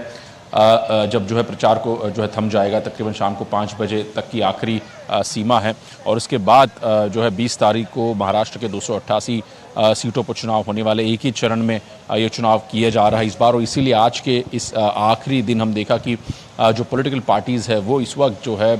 जब जो है प्रचार को जो है थम जाएगा। तकरीबन शाम को 5 बजे तक की आखिरी सीमा है और उसके बाद जो है 20 तारीख को महाराष्ट्र के 288 सीटों पर चुनाव होने वाले। एक ही चरण में ये चुनाव किया जा रहा है इस बार और इसीलिए आज के इस आखिरी दिन हम देखा कि जो पॉलिटिकल पार्टीज़ है वो इस वक्त जो है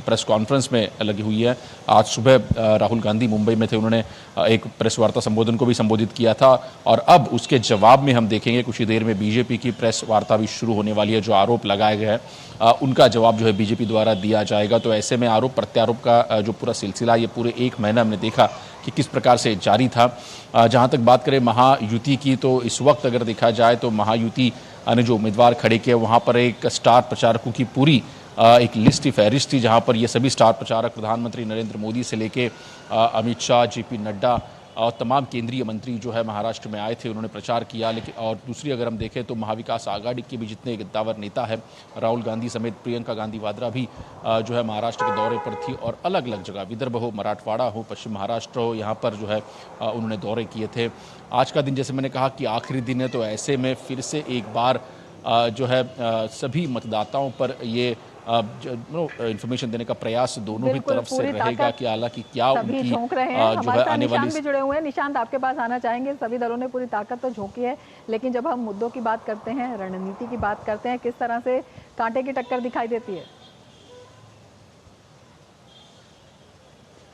प्रेस कॉन्फ्रेंस में लगी हुई है। आज सुबह राहुल गांधी मुंबई में थे, उन्होंने एक प्रेस वार्ता संबोधन को भी संबोधित किया था और अब उसके जवाब में हम देखेंगे कुछ ही देर में बीजेपी की प्रेस वार्ता भी शुरू होने वाली है। जो आरोप लगाए गए हैं उनका जवाब जो है बीजेपी द्वारा दिया जाएगा। तो ऐसे में आरोप प्रत्यारोप का जो पूरा सिलसिला ये पूरे एक महीना हमने देखा कि किस प्रकार से जारी था। जहाँ तक बात करें महायुति की तो इस वक्त अगर देखा जाए तो महायुति ने जो उम्मीदवार खड़े किए वहाँ पर एक स्टार प्रचारकों की पूरी एक लिस्ट ही फहरिस्त थी, जहाँ पर ये सभी स्टार प्रचारक प्रधानमंत्री नरेंद्र मोदी से लेके अमित शाह, जेपी नड्डा और तमाम केंद्रीय मंत्री जो है महाराष्ट्र में आए थे, उन्होंने प्रचार किया। लेकिन और दूसरी अगर हम देखें तो महाविकास आघाड़ी के भी जितने गद्दावर नेता है, राहुल गांधी समेत प्रियंका गांधी वाड्रा भी जो है महाराष्ट्र के दौरे पर थी और अलग अलग जगह विदर्भ हो, मराठवाड़ा हो, पश्चिम महाराष्ट्र हो, यहाँ पर जो है उन्होंने दौरे किए थे। आज का दिन जैसे मैंने कहा कि आखिरी दिन है तो ऐसे में फिर से एक बार जो है सभी मतदाताओं पर ये इन्फॉर्मेशन देने का प्रयास दोनों ही तरफ से रहेगा कि हालांकि क्या उनकी जो है आने वाली भी जुड़े हुए हैं। निशांत आपके पास आना चाहेंगे। सभी दलों ने पूरी ताकत तो झोंकी है, लेकिन जब हम मुद्दों की बात करते हैं, रणनीति की बात करते हैं, किस तरह से कांटे की टक्कर दिखाई देती है?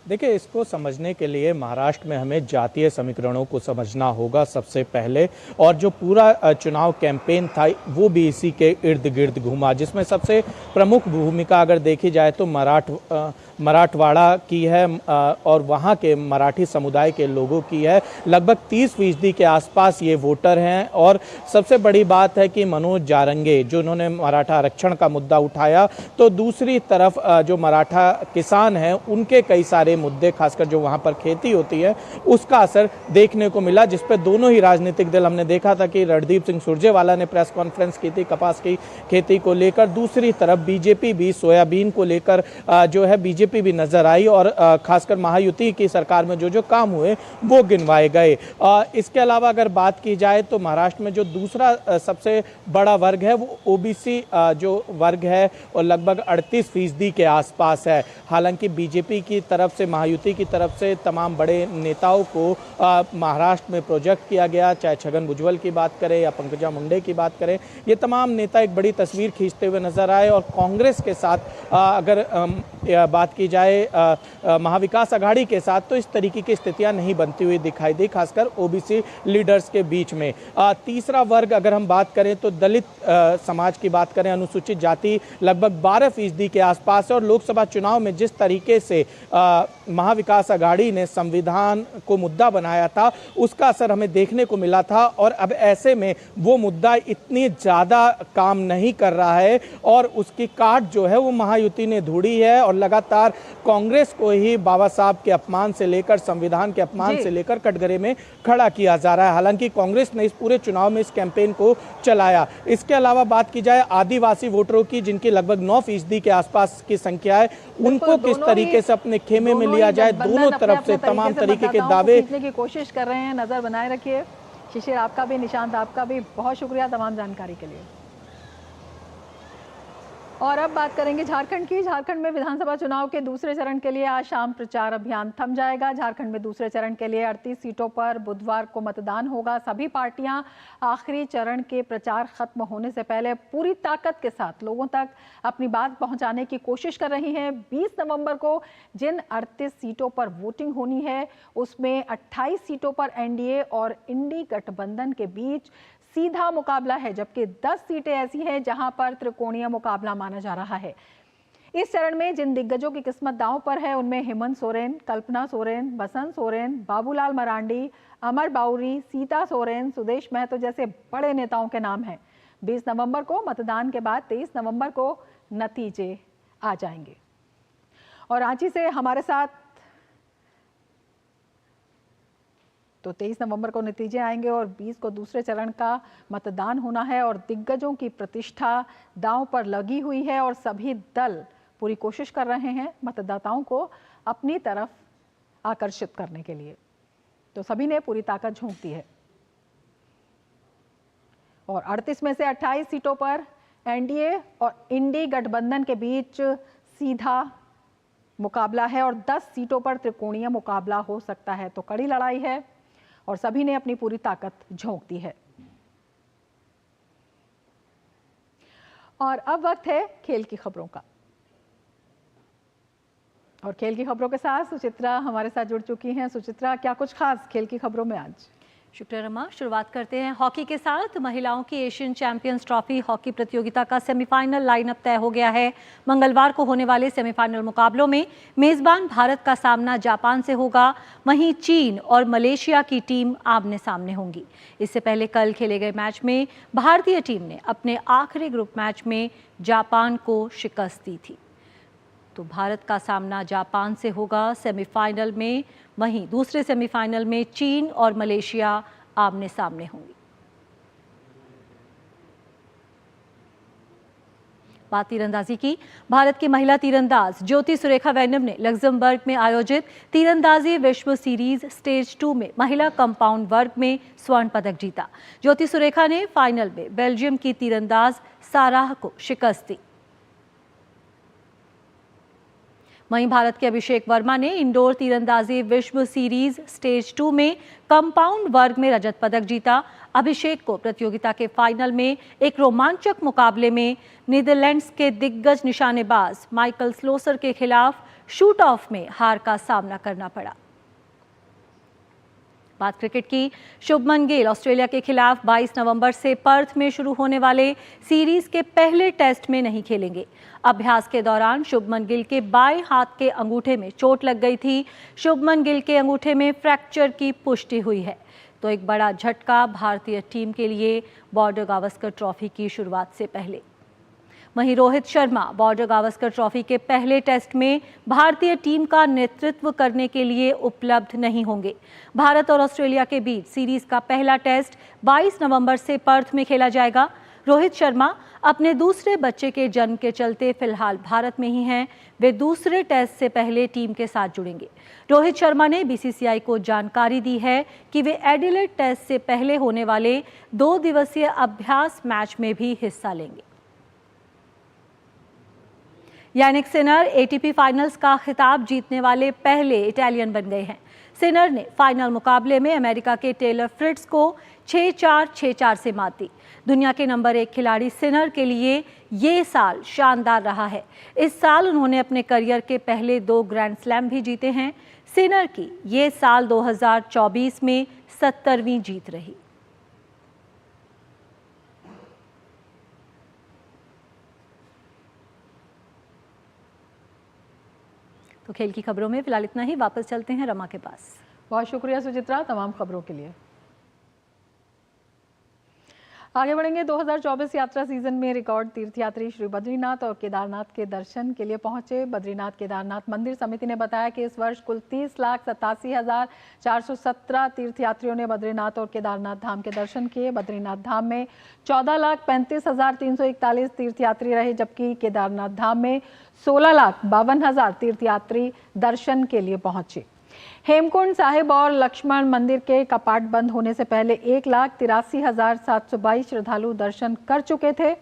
देखिए, इसको समझने के लिए महाराष्ट्र में हमें जातीय समीकरणों को समझना होगा सबसे पहले, और जो पूरा चुनाव कैंपेन था वो भी इसी के इर्द गिर्द घूमा, जिसमें सबसे प्रमुख भूमिका अगर देखी जाए तो मराठवाड़ा की है और वहाँ के मराठी समुदाय के लोगों की है। लगभग 30% के आसपास ये वोटर हैं। और सबसे बड़ी बात है कि मनोज जारंगे जो उन्होंने मराठा आरक्षण का मुद्दा उठाया, तो दूसरी तरफ जो मराठा किसान हैं उनके कई सारे मुद्दे, खासकर जो वहाँ पर खेती होती है उसका असर देखने को मिला, जिस पर दोनों ही राजनीतिक दल, हमने देखा था कि रणदीप सिंह सुरजेवाला ने प्रेस कॉन्फ्रेंस की थी कपास की खेती को लेकर, दूसरी तरफ बीजेपी भी सोयाबीन को लेकर जो है बीजेपी भी नजर आई, और खासकर महायुति की सरकार में जो जो काम हुए वो गिनवाए गए। इसके अलावा अगर बात की जाए तो महाराष्ट्र में जो दूसरा सबसे बड़ा वर्ग है वो ओबीसी जो वर्ग है और लगभग 38% के आसपास है। हालांकि बीजेपी की तरफ से, महायुति की तरफ से तमाम बड़े नेताओं को महाराष्ट्र में प्रोजेक्ट किया गया, चाहे छगन भुजबल की बात करें या पंकजा मुंडे की बात करें, ये तमाम नेता एक बड़ी तस्वीर खींचते हुए नजर आए। और कांग्रेस के साथ अगर बात की जाए महाविकास आघाड़ी के साथ, तो इस तरीके की स्थितियां नहीं बनती हुई दिखाई दी, खासकर ओबीसी लीडर्स के बीच में। तीसरा वर्ग अगर हम बात करें तो दलित समाज की बात करें, अनुसूचित जाति लगभग 12% के आसपास है। और लोकसभा चुनाव में जिस तरीके से महाविकास आघाड़ी ने संविधान को मुद्दा बनाया था उसका असर हमें देखने को मिला था, और अब ऐसे में वो मुद्दा इतनी ज़्यादा काम नहीं कर रहा है और उसकी काट जो है वो महायुति ने ढूंढी है। और लगातार कांग्रेस को ही बाबा साहब के अपमान से लेकर, संविधान के अपमान से लेकर कटघरे में खड़ा किया जा रहा है। हालांकि कांग्रेस ने इस पूरे चुनाव में इस कैंपेन को चलाया। इसके अलावा बात की जाए आदिवासी वोटरों की, जिनकी लगभग 9% के आसपास की संख्या है, उनको किस तरीके से अपने खेमे में लिया जाए, दोनों तरफ से तमाम तरीके के दावे की कोशिश कर रहे हैं। नजर बनाए रखिए। शिशिर आपका भी, निशांत आपका भी बहुत शुक्रिया तमाम जानकारी के लिए। और अब बात करेंगे झारखंड की। झारखंड में विधानसभा चुनाव के दूसरे चरण के लिए आज शाम प्रचार अभियान थम जाएगा। झारखंड में दूसरे चरण के लिए 38 सीटों पर बुधवार को मतदान होगा। सभी पार्टियां आखिरी चरण के प्रचार खत्म होने से पहले पूरी ताकत के साथ लोगों तक अपनी बात पहुंचाने की कोशिश कर रही हैं। 20 नवंबर को जिन 38 सीटों पर वोटिंग होनी है उसमें 28 सीटों पर एनडीए और इंडी गठबंधन के बीच सीधा मुकाबला है, जबकि 10 सीटें ऐसी हैं जहां पर त्रिकोणीय मुकाबला माना जा रहा है। इस चरण में जिन दिग्गजों की किस्मत दांव पर है उनमें हेमंत सोरेन, कल्पना सोरेन, बसंत सोरेन, बाबूलाल मरांडी, अमर बाउरी, सीता सोरेन, सुदेश महतो जैसे बड़े नेताओं के नाम हैं। 20 नवंबर को मतदान के बाद 23 नवंबर को नतीजे आ जाएंगे। और रांची से हमारे साथ तो 23 नवंबर को नतीजे आएंगे और 20 को दूसरे चरण का मतदान होना है और दिग्गजों की प्रतिष्ठा दांव पर लगी हुई है और सभी दल पूरी कोशिश कर रहे हैं मतदाताओं को अपनी तरफ आकर्षित करने के लिए। तो सभी ने पूरी ताकत झोंक दी है और 38 में से 28 सीटों पर एनडीए और इंडी गठबंधन के बीच सीधा मुकाबला है और 10 सीटों पर त्रिकोणीय मुकाबला हो सकता है। तो कड़ी लड़ाई है और सभी ने अपनी पूरी ताकत झोंक दी है। और अब वक्त है खेल की खबरों का और खेल की खबरों के साथ सुचित्रा हमारे साथ जुड़ चुकी हैं। सुचित्रा, क्या कुछ खास खेल की खबरों में आज? शुक्रिया रमा। शुरुआत करते हैं हॉकी के साथ। महिलाओं की एशियन चैंपियंस ट्रॉफी हॉकी प्रतियोगिता का सेमीफाइनल लाइनअप तय हो गया है। मंगलवार को होने वाले सेमीफाइनल मुकाबलों में मेजबान भारत का सामना जापान से होगा, वहीं चीन और मलेशिया की टीम आमने सामने होंगी। इससे पहले कल खेले गए मैच में भारतीय टीम ने अपने आखिरी ग्रुप मैच में जापान को शिकस्त दी थी। तो भारत का सामना जापान से होगा सेमीफाइनल में, वहीं दूसरे सेमीफाइनल में चीन और मलेशिया आमने सामने होंगी। बात तीरंदाजी की। भारत की महिला तीरंदाज ज्योति सुरेखा वेन्नम ने लग्जमबर्ग में आयोजित तीरंदाजी विश्व सीरीज स्टेज 2 में महिला कंपाउंड वर्ग में स्वर्ण पदक जीता। ज्योति सुरेखा ने फाइनल में बेल्जियम की तीरंदाज साराह को शिकस्त दी। वहीं भारत के अभिषेक वर्मा ने इंडोर तीरंदाजी विश्व सीरीज स्टेज 2 में कंपाउंड वर्ग में रजत पदक जीता। अभिषेक को प्रतियोगिता के फाइनल में एक रोमांचक मुकाबले में नीदरलैंड्स के दिग्गज निशानेबाज माइकल स्लोसर के खिलाफ शूट ऑफ में हार का सामना करना पड़ा। बात क्रिकेट की। शुभमन गिल ऑस्ट्रेलिया के खिलाफ 22 नवंबर से पर्थ में शुरू होने वाले सीरीज के पहले टेस्ट में नहीं खेलेंगे। अभ्यास के दौरान शुभमन गिल के बाएं हाथ के अंगूठे में चोट लग गई थी। शुभमन गिल के अंगूठे में फ्रैक्चर की पुष्टि हुई है, तो एक बड़ा झटका भारतीय टीम के लिए बॉर्डर गावस्कर ट्रॉफी की शुरुआत से पहले। वहीं रोहित शर्मा बॉर्डर गावस्कर ट्रॉफी के पहले टेस्ट में भारतीय टीम का नेतृत्व करने के लिए उपलब्ध नहीं होंगे। भारत और ऑस्ट्रेलिया के बीच सीरीज का पहला टेस्ट 22 नवंबर से पर्थ में खेला जाएगा। रोहित शर्मा अपने दूसरे बच्चे के जन्म के चलते फिलहाल भारत में ही हैं। वे दूसरे टेस्ट से पहले टीम के साथ जुड़ेंगे। रोहित शर्मा ने बीसीसीआई को जानकारी दी है कि वे एडिलेड टेस्ट से पहले होने वाले 2 दिवसीय अभ्यास मैच में भी हिस्सा लेंगे। यानिक सिनर एटीपी फाइनल्स का खिताब जीतने वाले पहले इटालियन बन गए हैं। सिनर ने फाइनल मुकाबले में अमेरिका के टेलर फ्रिट्ज को 6-4, 6-4 से मात दी। दुनिया के नंबर 1 खिलाड़ी सिनर के लिए ये साल शानदार रहा है। इस साल उन्होंने अपने करियर के पहले 2 ग्रैंड स्लैम भी जीते हैं। सिनर की ये साल 2024 में 70वीं जीत रही। तो खेल की खबरों में फिलहाल इतना ही। वापस चलते हैं रमा के पास। बहुत शुक्रिया सुचित्रा तमाम खबरों के लिए। आगे बढ़ेंगे। 2024 यात्रा सीजन में रिकॉर्ड तीर्थयात्री श्री बद्रीनाथ और केदारनाथ के दर्शन के लिए पहुंचे। बद्रीनाथ केदारनाथ मंदिर समिति ने बताया कि इस वर्ष कुल 30,87,417 तीर्थयात्रियों ने बद्रीनाथ और केदारनाथ धाम के दर्शन किए। बद्रीनाथ धाम में 14,35,341 तीर्थयात्री रहे, जबकि केदारनाथ धाम में 16,52,000 तीर्थयात्री दर्शन के लिए पहुंचे। हेमकुंड साहिब और लक्ष्मण मंदिर के कपाट बंद होने से पहले 1,83,722 श्रद्धालु दर्शन कर चुके थे।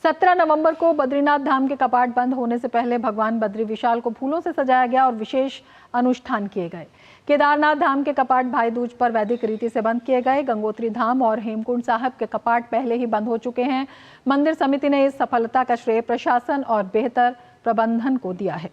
17 नवंबर को बद्रीनाथ धाम के कपाट बंद होने से पहले भगवान बद्री विशाल को फूलों से सजाया गया और विशेष अनुष्ठान किए गए। केदारनाथ धाम के कपाट भाई दूज पर वैदिक रीति से बंद किए गए। गंगोत्री धाम और हेमकुंड साहिब के कपाट पहले ही बंद हो चुके हैं। मंदिर समिति ने इस सफलता का श्रेय प्रशासन और बेहतर प्रबंधन को दिया है।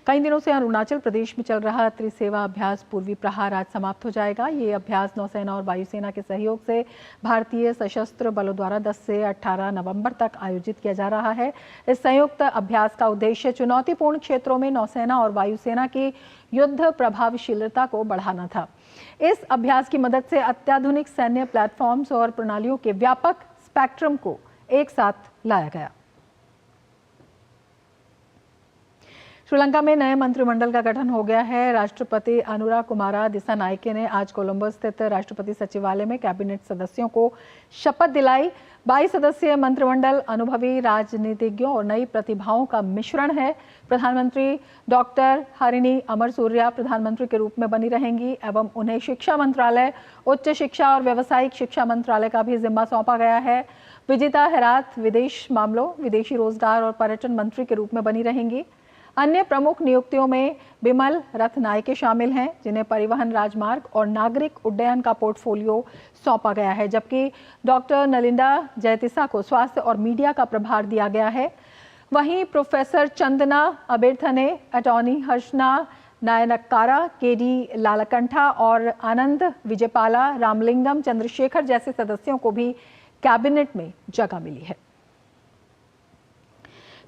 कई दिनों से अरुणाचल प्रदेश में चल रहा त्रिसेवा अभ्यास पूर्वी प्रहार आज समाप्त हो जाएगा। ये अभ्यास नौसेना और वायुसेना के सहयोग से भारतीय सशस्त्र बलों द्वारा 10 से 18 नवंबर तक आयोजित किया जा रहा है। इस संयुक्त अभ्यास का उद्देश्य चुनौतीपूर्ण क्षेत्रों में नौसेना और वायुसेना की युद्ध प्रभावशीलता को बढ़ाना था। इस अभ्यास की मदद से अत्याधुनिक सैन्य प्लेटफॉर्म्स और प्रणालियों के व्यापक स्पेक्ट्रम को एक साथ लाया गया। श्रीलंका में नए मंत्रिमंडल का गठन हो गया है। राष्ट्रपति अनुरा कुमारा दिसानायके ने आज कोलंबो स्थित राष्ट्रपति सचिवालय में कैबिनेट सदस्यों को शपथ दिलाई। 22 सदस्यीय मंत्रिमंडल अनुभवी राजनीतिज्ञों और नई प्रतिभाओं का मिश्रण है। प्रधानमंत्री डॉक्टर हरिणी अमरसूर्या प्रधानमंत्री के रूप में बनी रहेंगी एवं उन्हें शिक्षा मंत्रालय, उच्च शिक्षा और व्यावसायिक शिक्षा मंत्रालय का भी जिम्मा सौंपा गया है। विजिता हेराथ विदेश मामलों, विदेशी रोजगार और पर्यटन मंत्री के रूप में बनी रहेंगी। अन्य प्रमुख नियुक्तियों में बिमल रथनायके शामिल हैं, जिन्हें परिवहन, राजमार्ग और नागरिक उड्डयन का पोर्टफोलियो सौंपा गया है, जबकि डॉक्टर नलिंदा जयतिसा को स्वास्थ्य और मीडिया का प्रभार दिया गया है। वहीं प्रोफेसर चंदना अबेर्थने, अटॉर्नी हर्षना नायनक्कारा, केडी लालकंठा और आनंद विजयपाला रामलिंगम चंद्रशेखर जैसे सदस्यों को भी कैबिनेट में जगह मिली है।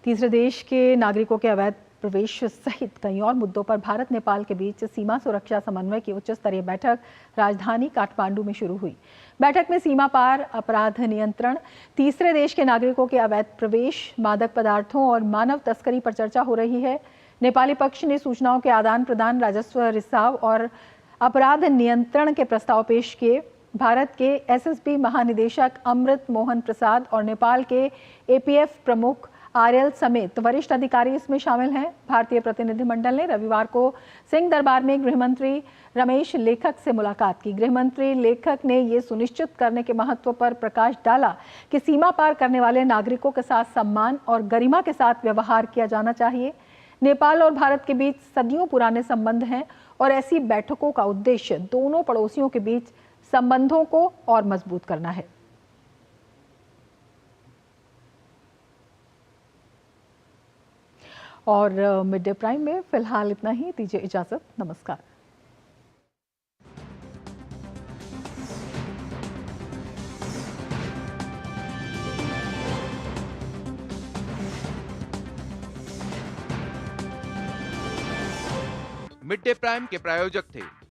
तीसरे देश के नागरिकों के अवैध प्रवेश सहित कई और मुद्दों पर भारत नेपाल के बीच सीमा सुरक्षा समन्वय की उच्च स्तरीय बैठक राजधानी काठमांडू में शुरू हुई। बैठक में सीमा पार अपराध नियंत्रण, तीसरे देश के नागरिकों के अवैध प्रवेश, मादक पदार्थों और मानव तस्करी पर चर्चा हो रही है। नेपाली पक्ष ने सूचनाओं के आदान प्रदान, राजस्व रिसाव और अपराध नियंत्रण के प्रस्ताव पेश किए। भारत के एसएसबी महानिदेशक अमृत मोहन प्रसाद और नेपाल के एपीएफ प्रमुख आरएल समेत वरिष्ठ अधिकारी इसमें शामिल हैं। भारतीय प्रतिनिधिमंडल ने रविवार को सिंह दरबार में गृहमंत्री रमेश लेखक से मुलाकात की। गृहमंत्री लेखक ने ये सुनिश्चित करने के महत्व पर प्रकाश डाला कि सीमा पार करने वाले नागरिकों के साथ सम्मान और गरिमा के साथ व्यवहार किया जाना चाहिए। नेपाल और भारत के बीच सदियों पुराने संबंध हैं और ऐसी बैठकों का उद्देश्य दोनों पड़ोसियों के बीच संबंधों को और मजबूत करना है। और मिड डे प्राइम में फिलहाल इतना ही। दीजिए इजाजत, नमस्कार। मिड डे प्राइम के प्रायोजक थे